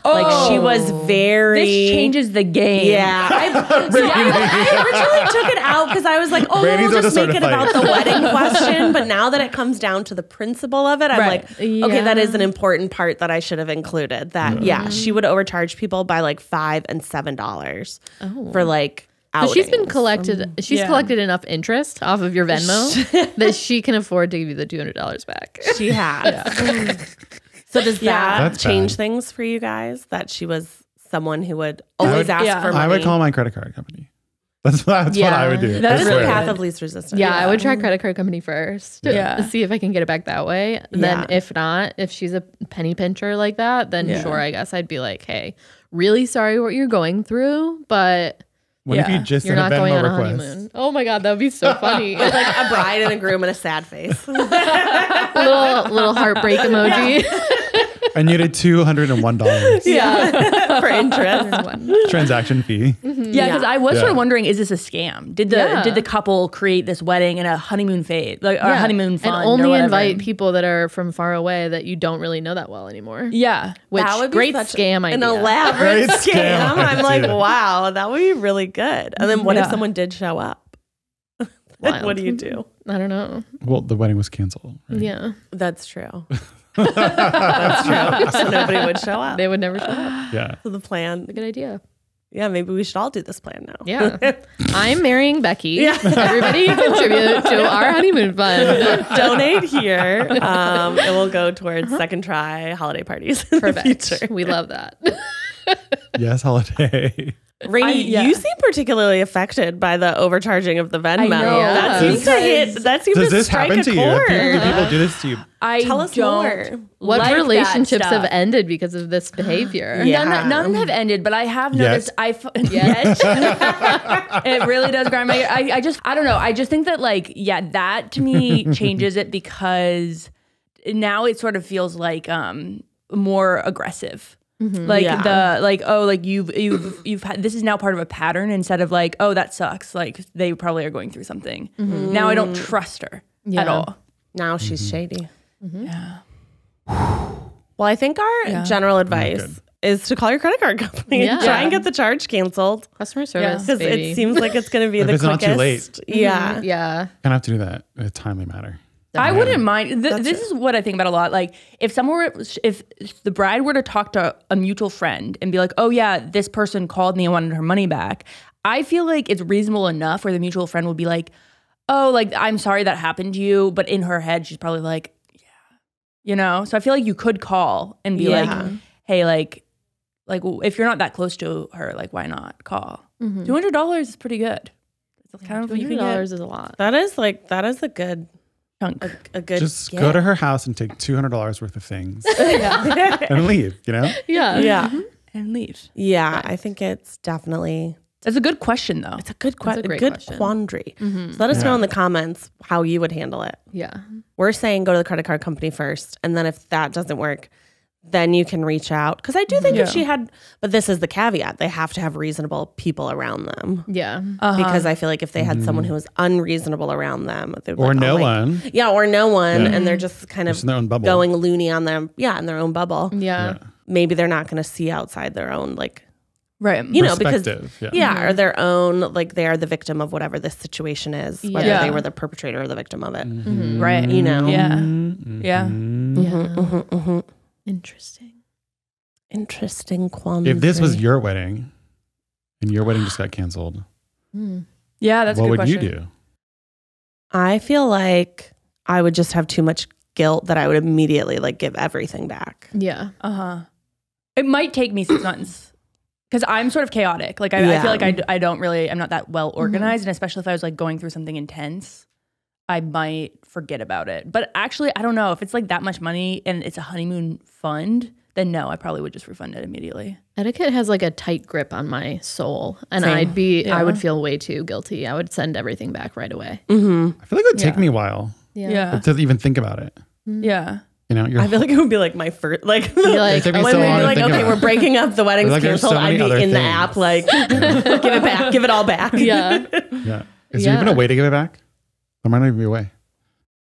Like she was very... this changes the game. Yeah, I originally took it out because I was like, "Oh, Rainie's we'll about to just start make a it about fight. the wedding question." But now that it comes down to the principle of it, I'm Right. like, "Okay, that is an important part that I should have included." That she would overcharge people by like $5 and $7 for like So she's been outings. collected. She's Yeah. collected enough interest off of your Venmo that she can afford to give you the $200 back. She has. So does that That's change bad. things for you guys? That she was someone who would always ask yeah. for money. I would call my credit card company. That's what I would do. That's I That is the swear. path of least resistance. Yeah, I would try credit card company first. Yeah. To see if I can get it back that way. Then Yeah. if not, if she's a penny pincher like that, then Yeah. sure, I guess I'd be like, hey, really sorry what you're going through, but What if Yeah. you just you're sent not a going Venmo on a request? honeymoon. Oh my God, that would be so funny. With like a bride and a groom and a sad face. little heartbreak emoji. I needed $201 Yeah. For interest. transaction fee. Yeah, because I was sort of wondering, is this a scam? Did the Yeah. couple create this wedding in a honeymoon fade, like or Yeah. honeymoon fund, and or only whatever? invite people that are from far away that you don't really know that well anymore. Yeah, Which That would be great such scam idea. An elaborate Great scam. scam I'm like, idea. wow, that would be really good. And then what if Yeah. someone did show up? Wild. What do you do? I don't know. Well, the wedding was canceled. Right? Yeah, That's true. That's true. So nobody would show up. they would never show up. Yeah. So the plan. Good idea. Yeah, maybe we should all do this plan now. Yeah. I'm marrying Becky. Everybody contribute to our honeymoon fund. Donate here. It will go towards second try holiday parties in the Perfect. future. We love that. Yes, holiday. Rainey, you seem particularly affected by the overcharging of the Venmo. I know. That seems to hit. That seems Does to this strike happen a to you? chord. Do people do this to you? Tell us more. What like relationships that have stuff. ended because of this behavior? Yeah. None have ended, but I have noticed. Yet. It really does grind my. I don't know. I just think that that to me changes it because now it sort of feels like more aggressive. You've had, this is now part of a pattern instead of that sucks. Like they probably are going through something. Now I don't trust her at all. Now she's shady. Yeah. Well, I think our general advice is to call your credit card company and try and get the charge canceled. Customer service, Because it seems like it's going to be the it's quickest. not too late. Yeah. Yeah. Kind of have to do that in a timely manner. I wouldn't mind. This is what I think about a lot. Like if the bride were to talk to a mutual friend and be like, oh yeah, this person called me and wanted her money back. I feel like it's reasonable enough where the mutual friend would be like, oh, like, I'm sorry that happened to you. But in her head, she's probably like, yeah, So I feel like you could call and be like, hey, like if you're not that close to her, like, why not call? $200 is pretty good. It's kind of $200 is a lot. That is a good chunk. A good Just go to her house and take $200 worth of things and leave, Yeah. Yeah. And leave. Yeah. I think it's definitely. That's a good question, though. It's a good great good question. quandary. So let us know in the comments how you would handle it. Yeah. We're saying go to the credit card company first. And then if that doesn't work, then you can reach out. Because I do think if she had, but this is the caveat, they have to have reasonable people around them. Yeah. Because I feel like if they had someone who was unreasonable around them. Or no one. Yeah, or no one. And they're just kind of in their own bubble. going loony on them. Yeah, in their own bubble. Yeah. Maybe they're not going to see outside their own, Right. You know, because Perspective, or their own, like they are the victim of whatever this situation is, whether they were the perpetrator or the victim of it. Right. You know? Yeah. Yeah. Interesting quandary. If this was your wedding and your wedding just got canceled, Yeah, that's a what good would question. you do? I feel like I would just have too much guilt that I would immediately give everything back. Yeah. It might take me 6 months. Because I'm sort of chaotic. Like, I feel like I'm not that well organized. And especially if I was going through something intense, I might forget about it. But actually, I don't know. If it's that much money and it's a honeymoon fund, then no, I probably would just refund it immediately. Etiquette has a tight grip on my soul. And I would feel way too guilty. I would send everything back right away. I feel like it would take me a while to even think about it. Yeah. You know, I feel like it would be my first, it took me when so we'd long be to think okay, about we're breaking up, the wedding's there's so canceled. I'd many be other in the things. app, give it back, give it all back. Yeah. Yeah. Is there even a way to give it back? There might not even be a way.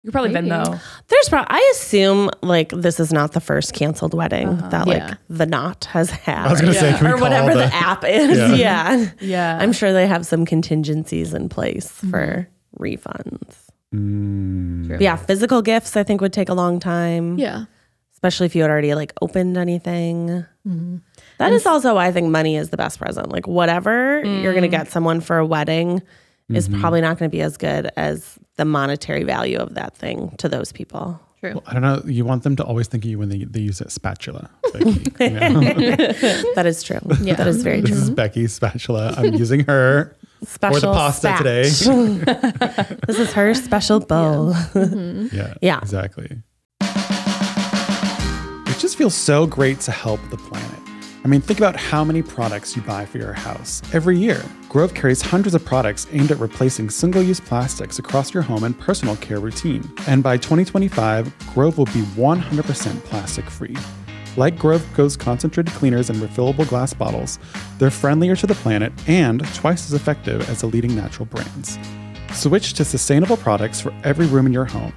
You could probably Maybe. Venmo. There's I assume this is not the first canceled wedding that the Knot has had. I was going to say, can we or call whatever the app is. Yeah. Yeah. I'm sure they have some contingencies in place for refunds. But yeah, physical gifts I think would take a long time. Yeah. Especially if you had already opened anything. That is also why I think money is the best present. Whatever you're going to get someone for a wedding is probably not going to be as good as the monetary value of that thing to those people. True. Well, I don't know. You want them to always think of you when they use a spatula. Becky, you know? That is true. Yeah. That is very This true. is Becky's spatula. I'm using her for the pasta today. This is her special bowl. Yeah, exactly. It just feels so great to help the planet. I mean, think about how many products you buy for your house every year. Grove carries hundreds of products aimed at replacing single-use plastics across your home and personal care routine. And by 2025, Grove will be 100% plastic-free. Like Grove Co's concentrated cleaners and refillable glass bottles, they're friendlier to the planet and twice as effective as the leading natural brands. Switch to sustainable products for every room in your home.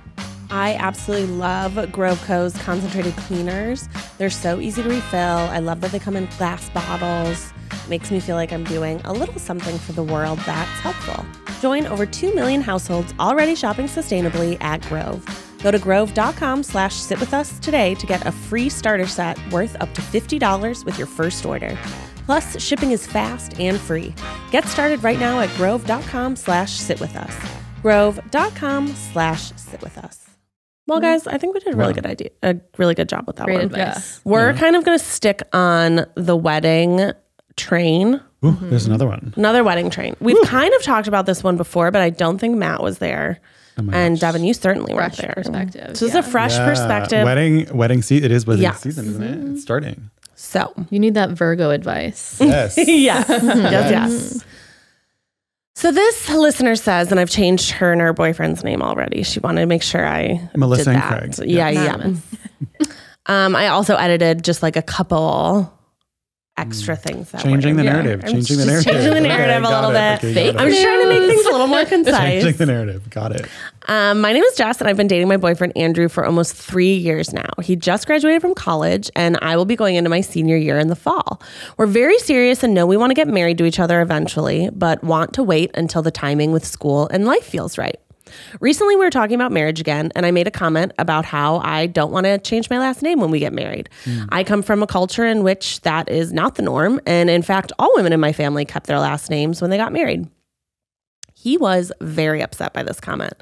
I absolutely love Grove Co's concentrated cleaners. They're so easy to refill. I love that they come in glass bottles. It makes me feel like I'm doing a little something for the world that's helpful. Join over 2 million households already shopping sustainably at Grove. Go to grove.com/sitwithus today to get a free starter set worth up to $50 with your first order. Plus, shipping is fast and free. Get started right now at grove.com/sitwithus. grove.com/sitwithus. Well, guys, I think we did a really good job with that Great one. advice. We're kind of going to stick on the wedding train Ooh, there's another one. Another wedding train. We've kind of talked about this one before, but I don't think Matt was there. Oh my And gosh. Devin, you certainly weren't Fresh there. perspective. So it's a fresh perspective. Wedding season. It is wedding Yeah. season, isn't it? It's starting. So, You need that Virgo advice. Yes. yes. So this listener says, and I've changed her and her boyfriend's name already. She wanted to make sure I Melissa did and that. Craig. Yeah. Anonymous. I also edited just like a couple extra things. That Changing were- the narrative. I'm Changing the just narrative. changing the narrative a got little it. bit. Okay, got I'm it. just trying to make things a little more concise. Changing the narrative. Got it. My name is Jess, and I've been dating my boyfriend Andrew for almost 3 years now. He just graduated from college, and I will be going into my senior year in the fall. We're very serious and know we want to get married to each other eventually, but want to wait until the timing with school and life feels right. Recently, we were talking about marriage again, and I made a comment about how I don't want to change my last name when we get married. I come from a culture in which that is not the norm, and in fact, all women in my family kept their last names when they got married. He was very upset by this comment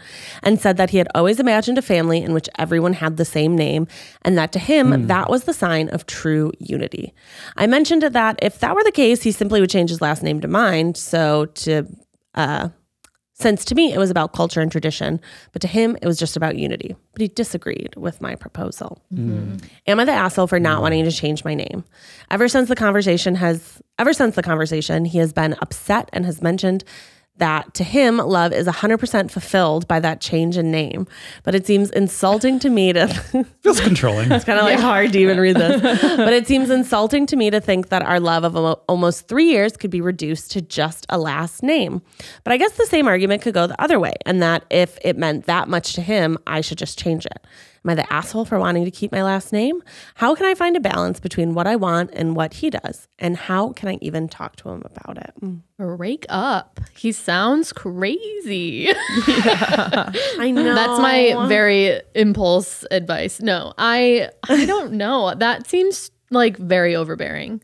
and said that he had always imagined a family in which everyone had the same name, and that to him, that was the sign of true unity. I mentioned that if that were the case, he simply would change his last name to mine. Since to me, it was about culture and tradition, but to him, it was just about unity. But he disagreed with my proposal. Am I the asshole for not wanting to change my name? Ever since the conversation, he has been upset and has mentioned that to him, love is 100% fulfilled by that change in name. But it seems insulting to me to... Feels controlling. It's kind of like hard to even read this. But it seems insulting to me to think that our love of almost 3 years could be reduced to just a last name. But I guess the same argument could go the other way, and that if it meant that much to him, I should just change it. Am I the asshole for wanting to keep my last name? How can I find a balance between what I want and what he does? And how can I even talk to him about it? Break up. He sounds crazy. I know. That's my very impulse advice. No, I don't know. That seems like very overbearing.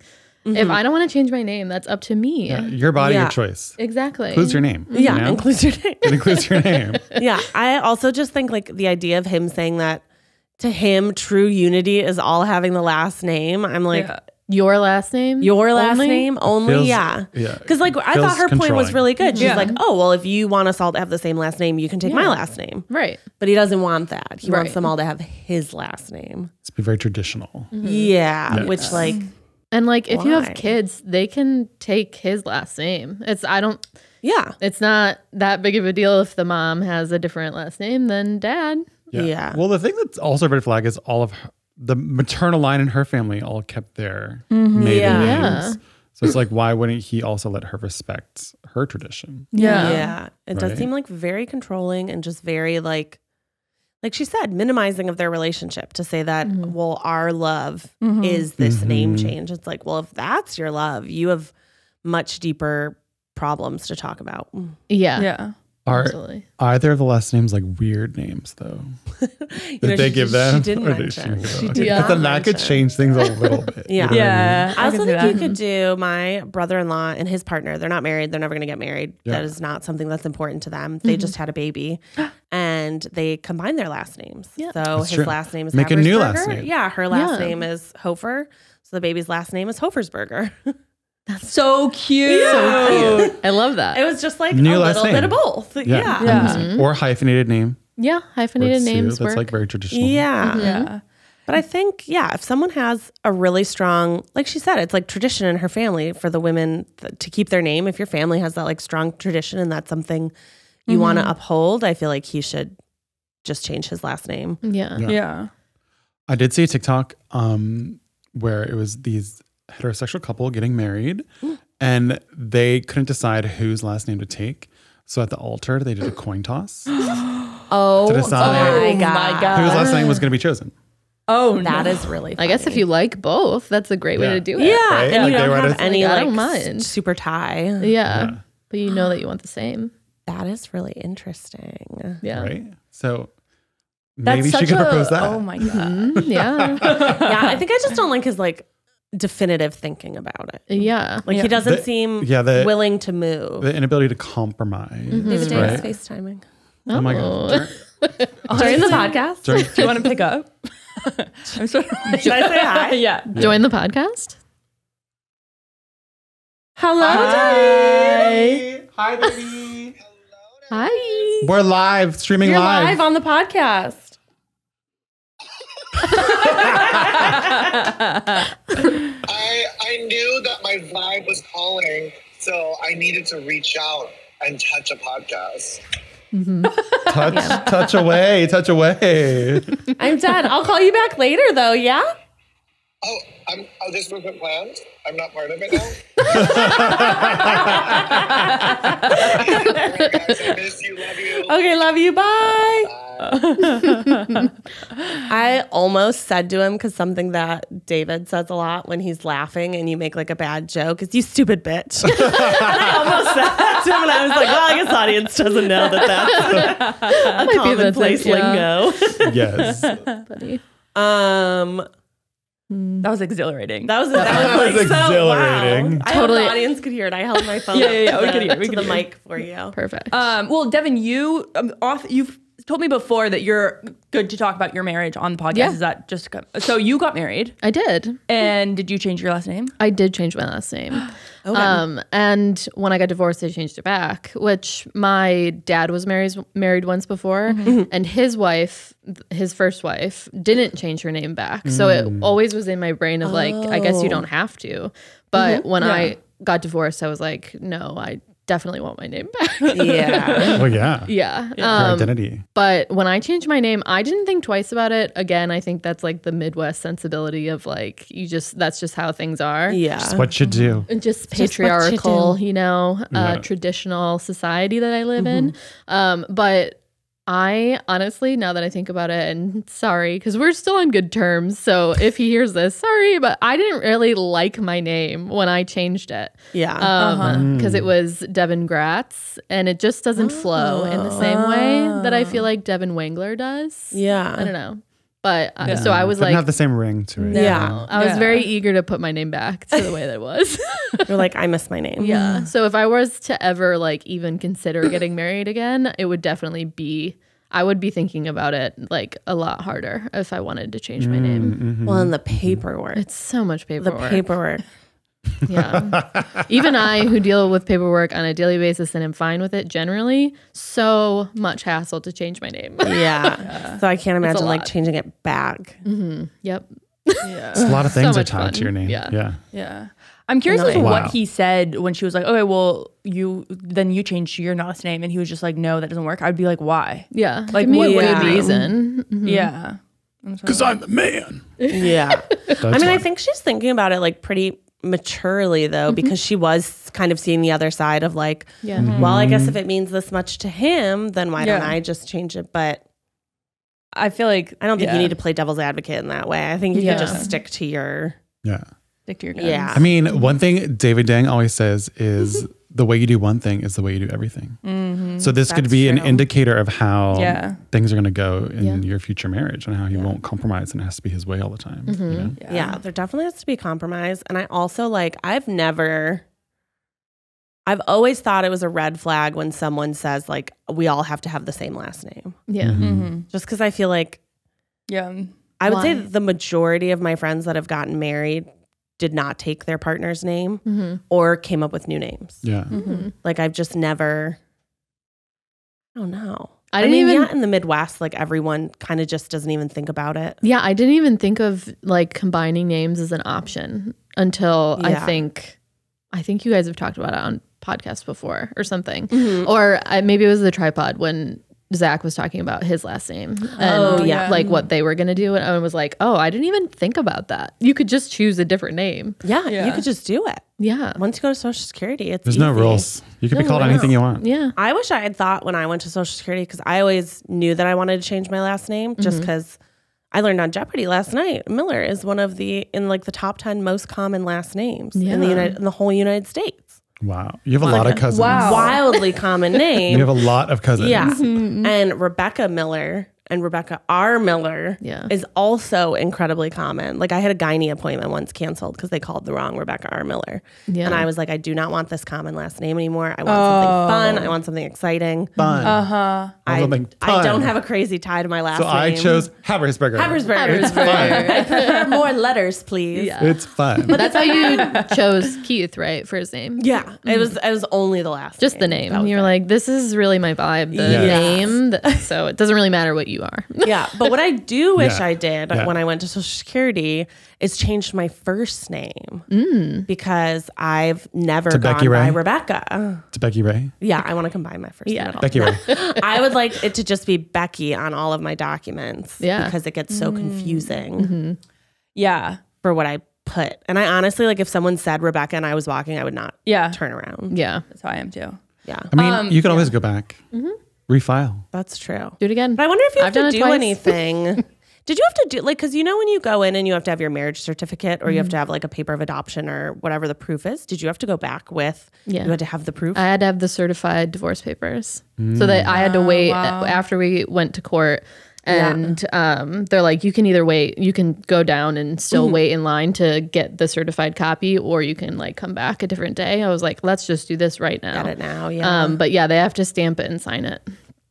If I don't want to change my name, that's up to me. Yeah, your body, Yeah. your choice. Exactly. Includes your name. Yeah, you know? includes your name. It includes your name. Yeah, I also just think like the idea of him saying that to him, true unity is all having the last name. I'm like, Your last name? your last Only? name only, Feels- yeah. yeah, Because like I feels thought her point was controlling. really good. She's Yeah. like, oh, well, if you want us all to have the same last name, you can take my last name. Right. But he doesn't want that. He wants Right. them all to have his last name. It's be very traditional. Yeah, Yeah. which like, And like if you Why? have kids, they can take his last name. It's yeah. it's not that big of a deal if the mom has a different last name than dad. Yeah. Well, the thing that's also a red flag is all of the maternal line in her family all kept their maiden Yeah. names. So it's like, why wouldn't he also let her respect her tradition? Yeah. It does Right. seem like very controlling and just very like she said, minimizing of their relationship to say that, well, our love is this name change. It's like, well, if that's your love, you have much deeper problems to talk about. Yeah. Yeah. Are Absolutely. either of the last names like weird names though? Did they give them? She didn't or did she mention. give She them? did Okay. not Then that could mention. change things a little bit. Yeah. You know what I mean? Yeah. I also can see think that. you could do my brother-in-law and his partner. They're not married. They're never going to get married. Yeah. That is not something that's important to them. They just had a baby and they combined their last names. Yeah. So That's his true. last name is Make a new last Habersberger. name. Yeah. Her last Yeah. name is Hofer. So the baby's last name is Hofersberger. So cute. I love that. It was just like New a last little name. bit of both. Yeah. Yeah. Or hyphenated name. Yeah. Hyphenated works too. names That's work. like very traditional. Yeah. Yeah. But I think, yeah, if someone has a really strong, like she said, it's like tradition in her family for the women to keep their name. If your family has that like strong tradition and that's something you want to uphold, I feel like he should just change his last name. Yeah. Yeah. I did see a TikTok where it was these heterosexual couple getting married and they couldn't decide whose last name to take. So at the altar, they did a coin toss. Oh, To decide my God. whose last name was going to be chosen. Oh, That is really funny. I guess if you like both, that's a great way Yeah. to do it. Yeah, Right? and Like you they don't were have just- any Like, I like don't mind. super tie. Yeah. Yeah. But you know that you want the same. That is really interesting. Yeah. Right? So that's maybe such she could a, propose that. Oh my God. Mhm. Yeah. Yeah, I think I just don't like his like definitive thinking about it. Yeah. Like Yeah. he doesn't The- seem yeah, the- willing to move. The inability to compromise. David Day right? is FaceTiming. Oh my Oh. God. During the podcast? During- Do you want to pick up? I'm sorry. Should I say hi? Yeah. Join the podcast. Hello, Hi. Hi, baby. Hi. We're live, streaming You're live. live on the podcast. I knew that my vibe was calling, so I needed to reach out and touch a podcast. Touch away. I'm dead. I'll call you back later, though. Yeah. Oh, this wasn't planned. I'm not part of it now. Guys, I miss you. Love you. Okay, love you. Bye. I almost said to him, because something that David says a lot when he's laughing and you make like a bad joke is, "You stupid bitch." And I almost said that to him, and I was like, well, I guess the audience doesn't know that that's a commonplace lingo. Yes. Funny. That was exciting. That was was exhilarating. Wow. I hope the audience could hear it. I held my phone Yeah, up yeah, to we the, could hear, we to could the hear. mic for you. Perfect. Well, Devin, you've told me before that you're good to talk about your marriage on the podcast. Yeah. Is that just so you got married? I did. And did you change your last name? I did change my last name. And when I got divorced, I changed it back, which my dad was married once before, and his first wife, didn't change her name back. So it always was in my brain of like, I guess you don't have to. But when I got divorced, I was like, no, I definitely want my name back. Yeah. Well, yeah. Yeah. Your identity. But when I changed my name, I didn't think twice about it. Again, I think that's like the Midwest sensibility of like, that's just how things are. Yeah. It's what you do. And just what you patriarchal, do. Yeah. traditional society that I live in. But I honestly, now that I think about it, and sorry, because we're still on good terms. So if he hears this, sorry, but I didn't really like my name when I changed it. Yeah. Because it was Devin Gratz, and it just doesn't flow in the same way that I feel like Devin Wangler does. Yeah. I don't know. But so I was Didn't like, have the same ring to it. Yeah. I was very eager to put my name back to the way that it was. You're like, I miss my name. Yeah. So if I was to ever like even consider getting married again, it would definitely be, I would be thinking about it like a lot harder if I wanted to change my name. Well, and the paperwork. It's so much The paperwork. paperwork. Yeah. Even I, who deal with paperwork on a daily basis and am fine with it generally, so much hassle to change my name. Yeah. So I can't imagine like lot. changing it back. Yep. It's a lot of things much attached to your fun. name. Yeah. Yeah. I'm curious as to Wow. what he said when she was like, okay, well, you changed your last name. And he was just like, no, that doesn't work. I'd be like, why? Yeah. Like, Give me what a would good it be? reason. Yeah. Because I'm the man. Yeah. That's I mean, why. I think she's thinking about it like pretty maturely though, because she was kind of seeing the other side of like, Yeah. well, I guess if it means this much to him, then why don't Yeah. I just change it? But I feel like I don't think you need to play devil's advocate in that way. I think you Yeah. could just stick to your, Yeah. stick to your guns. yeah. I mean, one thing David Dang always says is the way you do one thing is the way you do everything. So this could That's be an true. indicator of how Yeah. things are going to go in Yeah. your future marriage and how he won't compromise and it has to be his way all the time. You know? Yeah, there definitely has to be compromise. And I also like, I've always thought it was a red flag when someone says like, we all have to have the same last name. Yeah. Just because I feel like, Yeah. I would say Why? the majority of my friends that have gotten married did not take their partner's name or came up with new names. Yeah. Like I've just never, I don't know. I didn't even- yeah, in the Midwest, like everyone kind of just doesn't even think about it. Yeah, I didn't even think of like combining names as an option until I Yeah. think you guys have talked about it on podcasts before or something. Or maybe it was the tripod when Zach was talking about his last name and like what they were going to do. And I was like, oh, I didn't even think about that. You could just choose a different name. Yeah, Yeah. you could just do it. Yeah. Once you go to Social Security, it's There's no easy. rules. You can be No called rules. anything you want. Yeah. I wish I had thought when I went to Social Security, because I always knew that I wanted to change my last name just because I learned on Jeopardy last night. Miller is one of the top 10 most common last names in the whole United States. Wow. You have a lot of cousins. Wow. Wildly common name. You have a lot of cousins. Yeah. And Rebecca Miller and Rebecca R. Miller Yeah. is also incredibly common. Like I had a gynae appointment once canceled because they called the wrong Rebecca R. Miller. Yeah. And I was like, I do not want this common last name anymore. I want something fun. I want something exciting. Fun. I don't have a crazy tie to my last So name. I chose Habersberger. Habersberger. It's fun. I prefer more letters, please. Yeah. It's fun. But that's how you chose Keith, right? For his name. Yeah, it was only the last Just the name. That was You were it. like, this is really my vibe, the name. So it doesn't really matter what you are. Yeah, but what I do wish Yeah. I did Yeah. when I went to Social Security is changed my first name because I've never To gone Becky by Ray? Rebecca. To Becky Ray. Yeah, I want to combine my first name. Becky Ray. I would like it to just be Becky on all of my documents. Yeah. Because it gets so confusing Yeah. for what I put. And I honestly, like if someone said Rebecca and I was walking, I would not Yeah. turn around. Yeah. That's how I am too. Yeah, I mean, you can always go back, refile. that's true. Do it again. But I wonder if you have I've done to it do twice. anything. Did you have to do like, because you know when you go in and you have to have your marriage certificate or you have to have like a paper of adoption or whatever the proof is, did you have to go back with, Yeah. you had to have the proof? I had to have the certified divorce papers. So that I had to wait after we went to court. And they're like, you can either wait, you can go down and still wait in line to get the certified copy, or you can like come back a different day. I was like, let's just do this right now. Get it now, yeah. But yeah, they have to stamp it and sign it.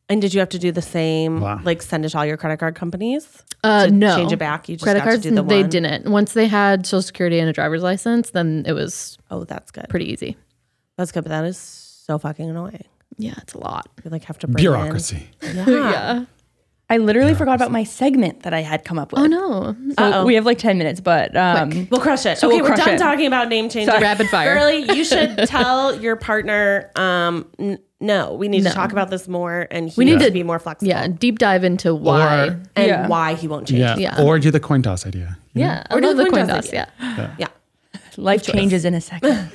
And did you have to do the same, Wow. like send it to all your credit card companies? No. Change it back? You just Credit got cards, to do the they one? didn't. Once they had Social Security and a driver's license, then it was Oh, that's good. pretty easy. That's good, but that is so fucking annoying. Yeah, it's a lot. You like have to bring Bureaucracy. in. Yeah. Yeah. I literally forgot about my segment that I had come up with. Oh no. So we have like 10 minutes, but We'll crush it. So Okay, we'll we're crush done it. talking about name changes. Sorry. Rapid fire. Girlie, you should tell your partner, no, we need to talk about this more and he We need needs to be more flexible. Yeah, deep dive into why. Or- And why he won't change. Yeah. Yeah. Or do the coin toss idea. Yeah, I Or do love the the coin coin toss toss. idea. Yeah. Yeah. life changes in a second.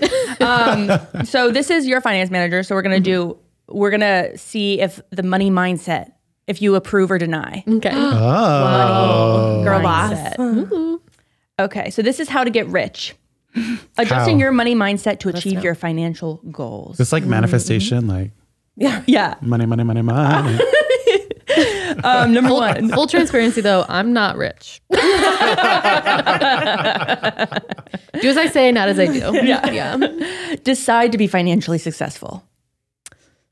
So this is your finance manager. So we're gonna see if the money mindset, if you approve or deny. Okay. Oh. Girl boss. Mindset. Okay, so this is how to get rich. Adjusting How? your money mindset to achieve your financial goals. It's like manifestation, like Yeah. money, money, money, money. Number one. Full transparency though, I'm not rich. Do as I say, not as I do. Yeah. Decide to be financially successful.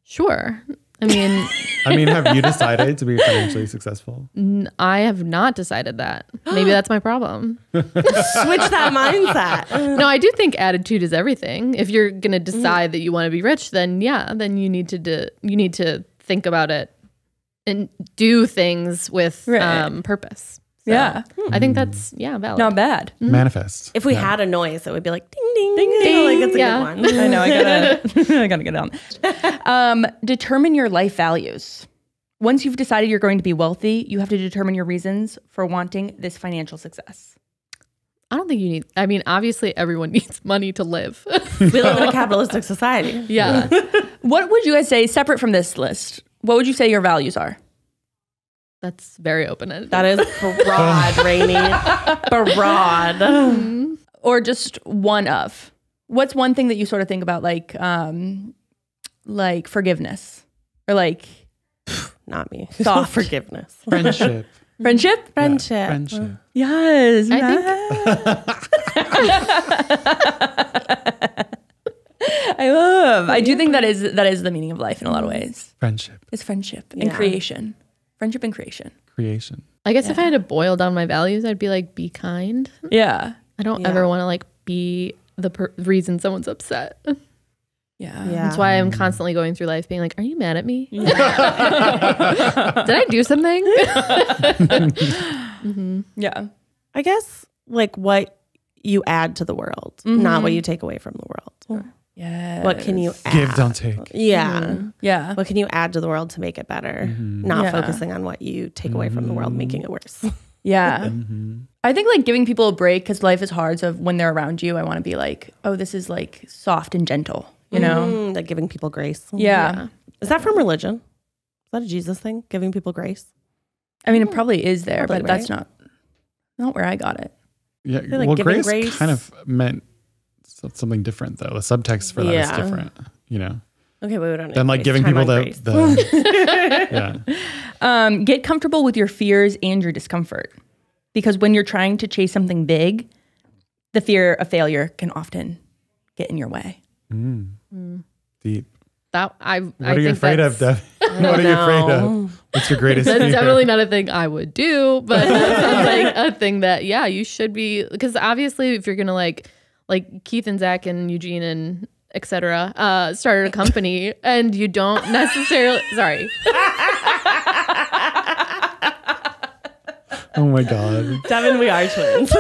Sure. I mean, have you decided to be financially successful? I have not decided that. Maybe that's my problem. Switch that mindset. No, I do think attitude is everything. If you're going to decide that you want to be rich, then then you need to think about it and do things with purpose. So Yeah. I think that's valid. Not bad. Manifest. If we had a noise, it would be like ding ding ding ding. Like it's a good one. I know. I gotta get on. Determine your life values. Once you've decided you're going to be wealthy, you have to determine your reasons for wanting this financial success. I don't think you need. I mean, obviously, everyone needs money to live. We live in a capitalistic society. Yeah. What would you guys say, separate from this list? What would you say your values are? That's very open-ended. That is broad, Rainie. Broad. Or just one of? What's one thing that you sort of think about, like forgiveness, or like Not me. Soft. Forgiveness. Friendship. friendship? Friendship. Yeah, friendship. Yes. I do think that is the meaning of life in a lot of ways. Friendship. It's friendship and creation. Friendship and creation. Creation. I guess if I had to boil down my values, I'd be like, be kind. Yeah. I don't ever want to like be the reason someone's upset. Yeah. That's why I'm constantly going through life being like, are you mad at me? Did I do something? Yeah. I guess like what you add to the world, not what you take away from the world. Yeah. What can you add? Give, don't take. Yeah. Yeah. What can you add to the world to make it better? Not focusing on what you take away from the world, making it worse. Yeah. I think like giving people a break, because life is hard. So when they're around you, I want to be like, oh, this is like soft and gentle, you know? Like giving people grace. Yeah. Is that from religion? Is that a Jesus thing? Giving people grace? I mean, it probably is there, Probably, but that's not where I got it. Yeah. like Well, giving grace kind of meant something different, though. The subtext for that is different, you know? Okay, we don't need Than like grace. giving Time people on the grace. yeah. Get comfortable with your fears and your discomfort. Because when you're trying to chase something big, the fear of failure can often get in your way. Deep. That I What are you afraid of, Devin? What are you afraid of? What's your greatest That's fear? definitely not a thing I would do, but that sounds like a thing that you should be, because obviously if you're gonna like Keith and Zach and Eugene and etc. Started a company and you don't necessarily sorry. Oh my God. Devin, we are twins.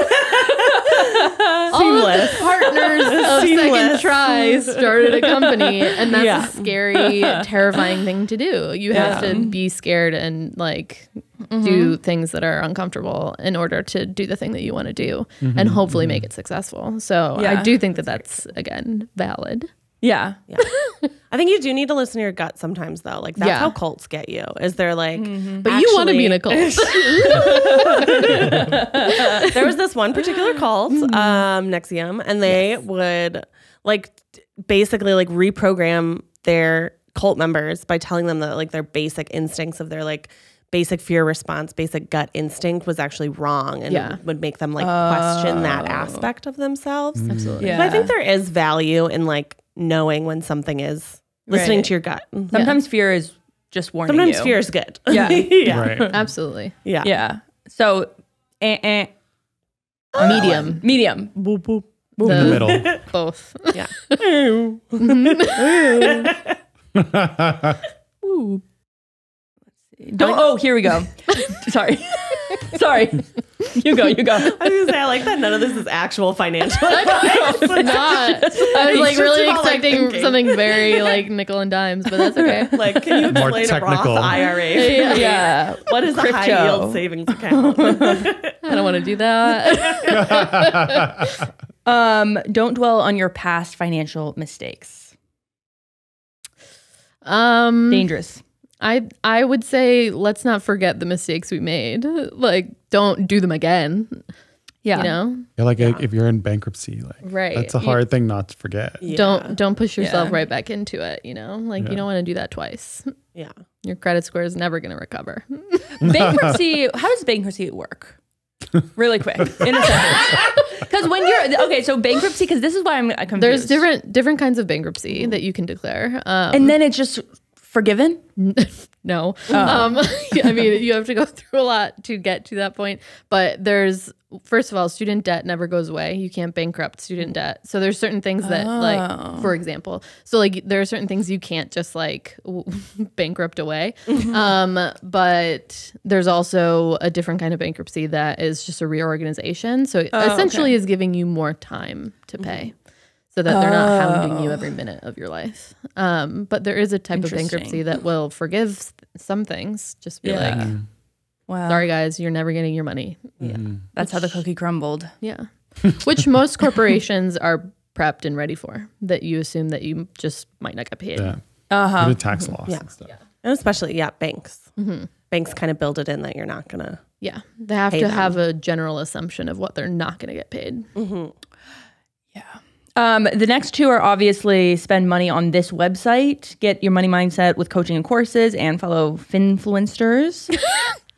All of the partners of Second Try started a company, and that's a scary, terrifying thing to do. You have to be scared and like do things that are uncomfortable in order to do the thing that you want to do and hopefully make it successful. So I do think that that's, again, valid. Yeah. I think you do need to listen to your gut sometimes, though. Like, that's how cults get you. Is they're like, but you want to be in a cult. There was this one particular cult, Nexium, and they would basically reprogram their cult members by telling them that like their basic instincts of their like basic fear response, basic gut instinct was actually wrong, and would make them like question that aspect of themselves. Absolutely. Yeah. But I think there is value in like knowing when something is listening to your gut. Sometimes fear is just warning you. Sometimes fear is good. Yeah. Right. Absolutely. Yeah. Yeah. So, Medium. medium. Boop, boop. In the middle. Both. Yeah. Don't. Oh, here we go. Sorry. Sorry. You go. I was gonna say, I like that none of this is actual financial advice. It's not. I was like really expecting something very like nickel and dimes, but that's okay. Like, can you More explain a Roth technical. IRA? Yeah. What is a high Crypto. yield savings account? I don't want to do that. Don't dwell on your past financial mistakes. Dangerous. I would say let's not forget the mistakes we made. Like, don't do them again. Yeah. You know? You're like if you're in bankruptcy, like Right. that's a hard thing not to forget. Yeah. Don't push yourself Yeah. right back into it, you know? Like you don't want to do that twice. Yeah. Your credit score is never going to recover. Bankruptcy. How does bankruptcy work? Really quick, in a sentence. Because when you're so bankruptcy. Because this is why I'm confused. There's different kinds of bankruptcy that you can declare. and then it's just forgiven. No. I mean, you have to go through a lot to get to that point. But there's, first of all, student debt never goes away. You can't bankrupt student debt. So there's certain things that, like, for example, so like there are certain things you can't just like bankrupt away. But there's also a different kind of bankruptcy that is just a reorganization. So it essentially is giving you more time to pay. So that they're not hounding you every minute of your life. But there is a type of bankruptcy that will forgive some things. Just be like, Wow. sorry guys, you're never getting your money. Yeah. That's how the cookie crumbled. Yeah. Which most corporations are prepped and ready for. That you assume that you just might not get paid. Yeah. Uh-huh. Due to tax loss and stuff. And especially, banks. Banks kind of build it in that you're not going to. Yeah. They have to have a general assumption of what they're not going to get paid. The next two are obviously spend money on this website, get your money mindset with coaching and courses, and follow finfluencers.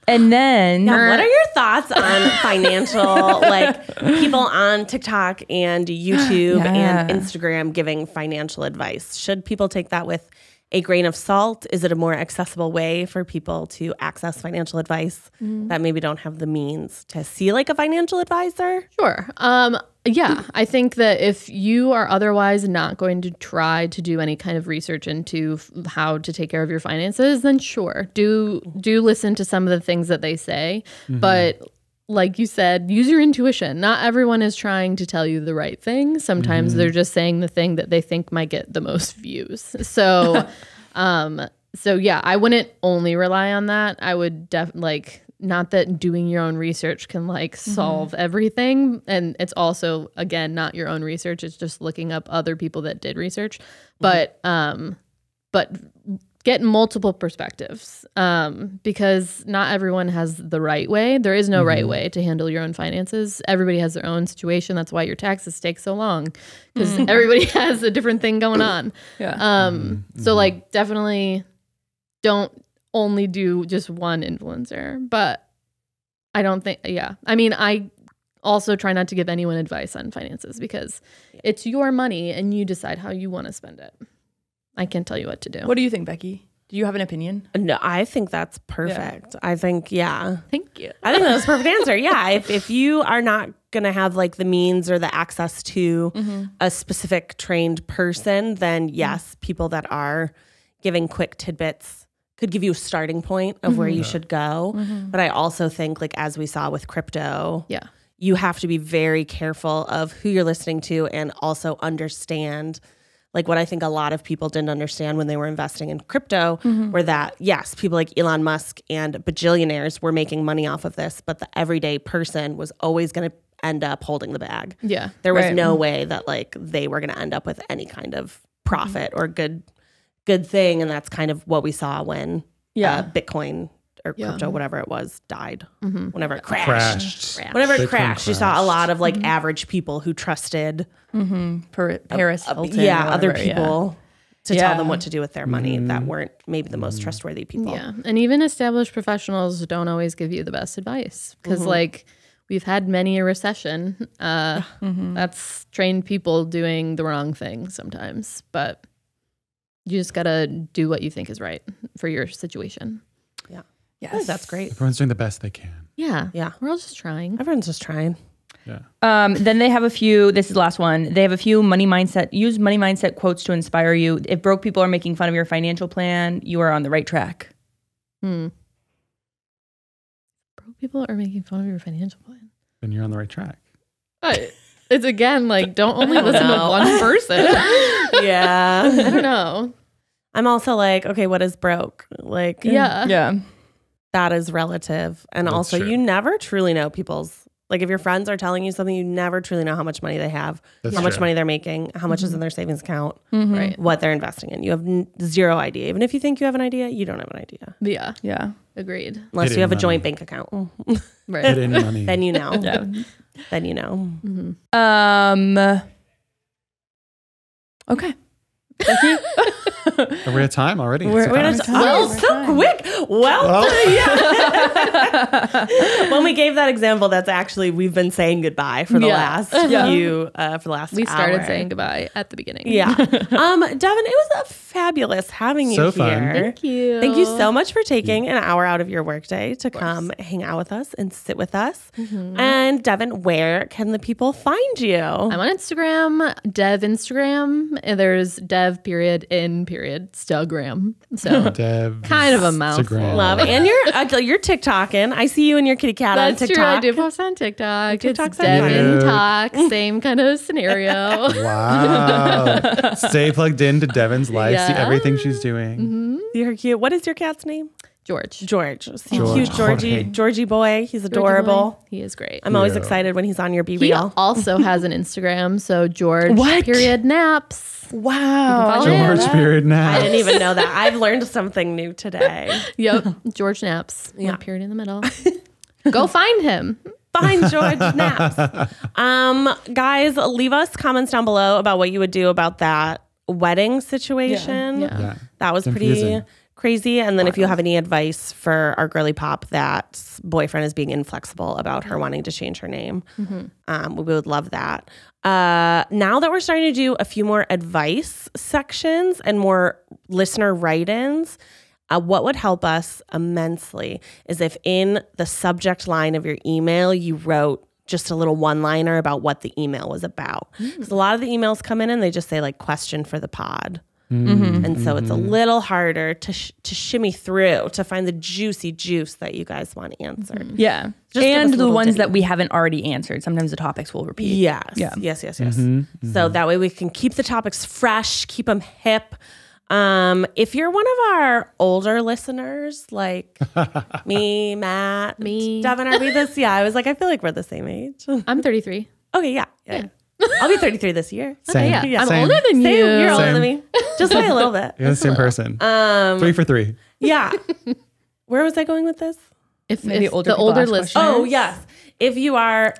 And then What are your thoughts on financial, like people on TikTok and YouTube and Instagram giving financial advice? Should people take that with a grain of salt? Is it a more accessible way for people to access financial advice that maybe don't have the means to see like a financial advisor? Sure. Yeah, I think that if you are otherwise not going to try to do any kind of research into how to take care of your finances, then sure, do listen to some of the things that they say. But like you said, use your intuition. Not everyone is trying to tell you the right thing. Sometimes they're just saying the thing that they think might get the most views. So, yeah, I wouldn't only rely on that. I would not that doing your own research can like solve everything. And it's also, again, not your own get get multiple perspectives because not everyone has the right way. There is no right way to handle your own finances. Everybody has their own situation. That's why your taxes take so long because everybody has a different thing going on. So like definitely don't only do just one influencer, but I don't think, I mean, I also try not to give anyone advice on finances because it's your money and you decide how you want to spend it. I can't tell you what to do. What do you think, Becky? Do you have an opinion? No, I think that's perfect. I think, Thank you. I think that's a perfect answer. Yeah. If you are not going to have like the means or the access to a specific trained person, then yes, people that are giving quick tidbits could give you a starting point of where you should go. But I also think, like, as we saw with crypto, you have to be very careful of who you're listening to and also understand, like, what I think a lot of people didn't understand when they were investing in crypto were that, yes, people like Elon Musk and bajillionaires were making money off of this, but the everyday person was always going to end up holding the bag. Yeah. There was no way that, like, they were going to end up with any kind of profit or good thing. And that's kind of what we saw when Bitcoin or crypto, whatever it was, died. Whenever it crashed. Whenever it crashed, you saw a lot of like average people who trusted Paris Hilton. Other people to tell them what to do with their money that weren't maybe the most trustworthy people. Yeah. And even established professionals don't always give you the best advice because like we've had many a recession. That's trained people doing the wrong thing sometimes, but you just got to do what you think is right for your situation. Yeah. Yes. That's great. Everyone's doing the best they can. Yeah. Yeah. We're all just trying. Everyone's just trying. Yeah. Then they have a few, this is the last one. They have a few money mindset quotes to inspire you. If broke people are making fun of your financial plan, you are on the right track. Broke people are making fun of your financial plan. Then you're on the right track. It's again, like, don't only listen to one person. Yeah. I don't know. I'm also like, okay, what is broke? Like, Yeah. that is relative. And That's also, true. you never truly know people's, like, if your friends are telling you something, you never truly know how much money they have, That's how much true. money they're making, how much is in their savings account, Right. what they're investing in. You have zero idea. Even if you think you have an idea, you don't have an idea. Yeah. Yeah. Agreed. Unless Hidden you have a money. joint bank account. Right. Hidden money. Then you know. Yeah. Then you know. Okay. Are we at time already? We're It's at time. time. Well, We're so fine. quick. Well, Well. when we gave that example, that's actually, we've been saying goodbye for the last few, for the last We started hour. saying goodbye at the beginning. Yeah. Devin, it was a fabulous having you So here. fun. Thank you. Thank you so much for taking an hour out of your workday to come hang out with us and sit with us. And Devin, where can the people find you? I'm on Instagram, Dev Instagram. And there's Dev period in period Instagram. So Dev. kind of a mouthful. Instagram. Love. And you're TikToking. I see you and your kitty cat on That's TikTok. true. I do post on TikTok. TikTok's It's Devin cute. Talk. Same kind of scenario. Wow. Stay plugged into Devin's life. See Yeah. everything she's doing. See her cute. What is your cat's name? George. George. See George. cute Jorge. Georgie boy. He's adorable. He is great. I'm always Cute. excited when he's on your Be He Real. also has an Instagram. So George What? period naps. Wow. follow him. George period now. I didn't even know that. I've learned something new today. Yep. George naps. Yeah. One period in the middle. Go find him. Find George Naps. Guys, leave us comments down below about what you would do about that wedding situation. Yeah. Yeah. That was pretty Confusing. crazy. And then if you have any advice for our girly pop that boyfriend is being inflexible about her wanting to change her name, we would love that. Now that we're starting to do a few more advice sections and more listener write-ins, what would help us immensely is if in the subject line of your email, you wrote just a little one-liner about what the email was about. Because a lot of the emails come in and they just say like question for the pod. And so it's a little harder to shimmy through to find the juicy juice that you guys want answered. Yeah. Just give us And a the little ones ditty. that we haven't already answered. Sometimes the topics will repeat. Yes. Yeah. Yes. So that way we can keep the topics fresh, keep them hip. If you're one of our older listeners, like me, Matt, Me. Devin, are we this? Yeah, I was like, I feel like we're the same age. I'm 33. Okay, yeah. I'll be 33 this year. Same. Yeah. I'm Same. older than Same. you. You're older Same. than me. Just by a little bit. You're the same person. 3 for 3. Yeah. Where was I going with this? If Maybe the older people older ask listeners. questions. Oh, yes. If you are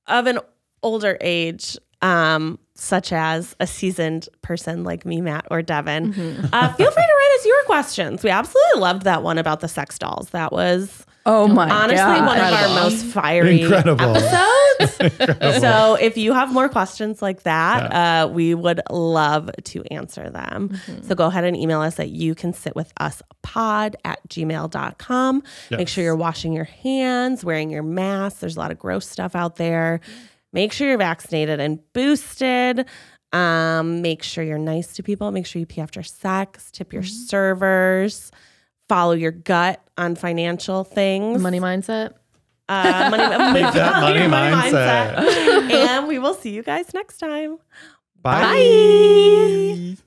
of an older age, such as a seasoned person like me, Matt, or Devin, feel free to write us your questions. We absolutely loved that one about the sex dolls. That was Oh my honestly God. one of our most fiery Incredible. episodes. So if you have more questions like that, we would love to answer them. So go ahead and email us at youcansitwithUspod@gmail.com. Make Yes. sure you're washing your hands, wearing your mask. There's a lot of gross stuff out there. Make sure you're vaccinated and boosted. Make sure you're nice to people. Make sure you pee after sex. Tip your servers. Follow your gut on financial things. Money mindset. Money Make that money mindset. And we will see you guys next time. Bye.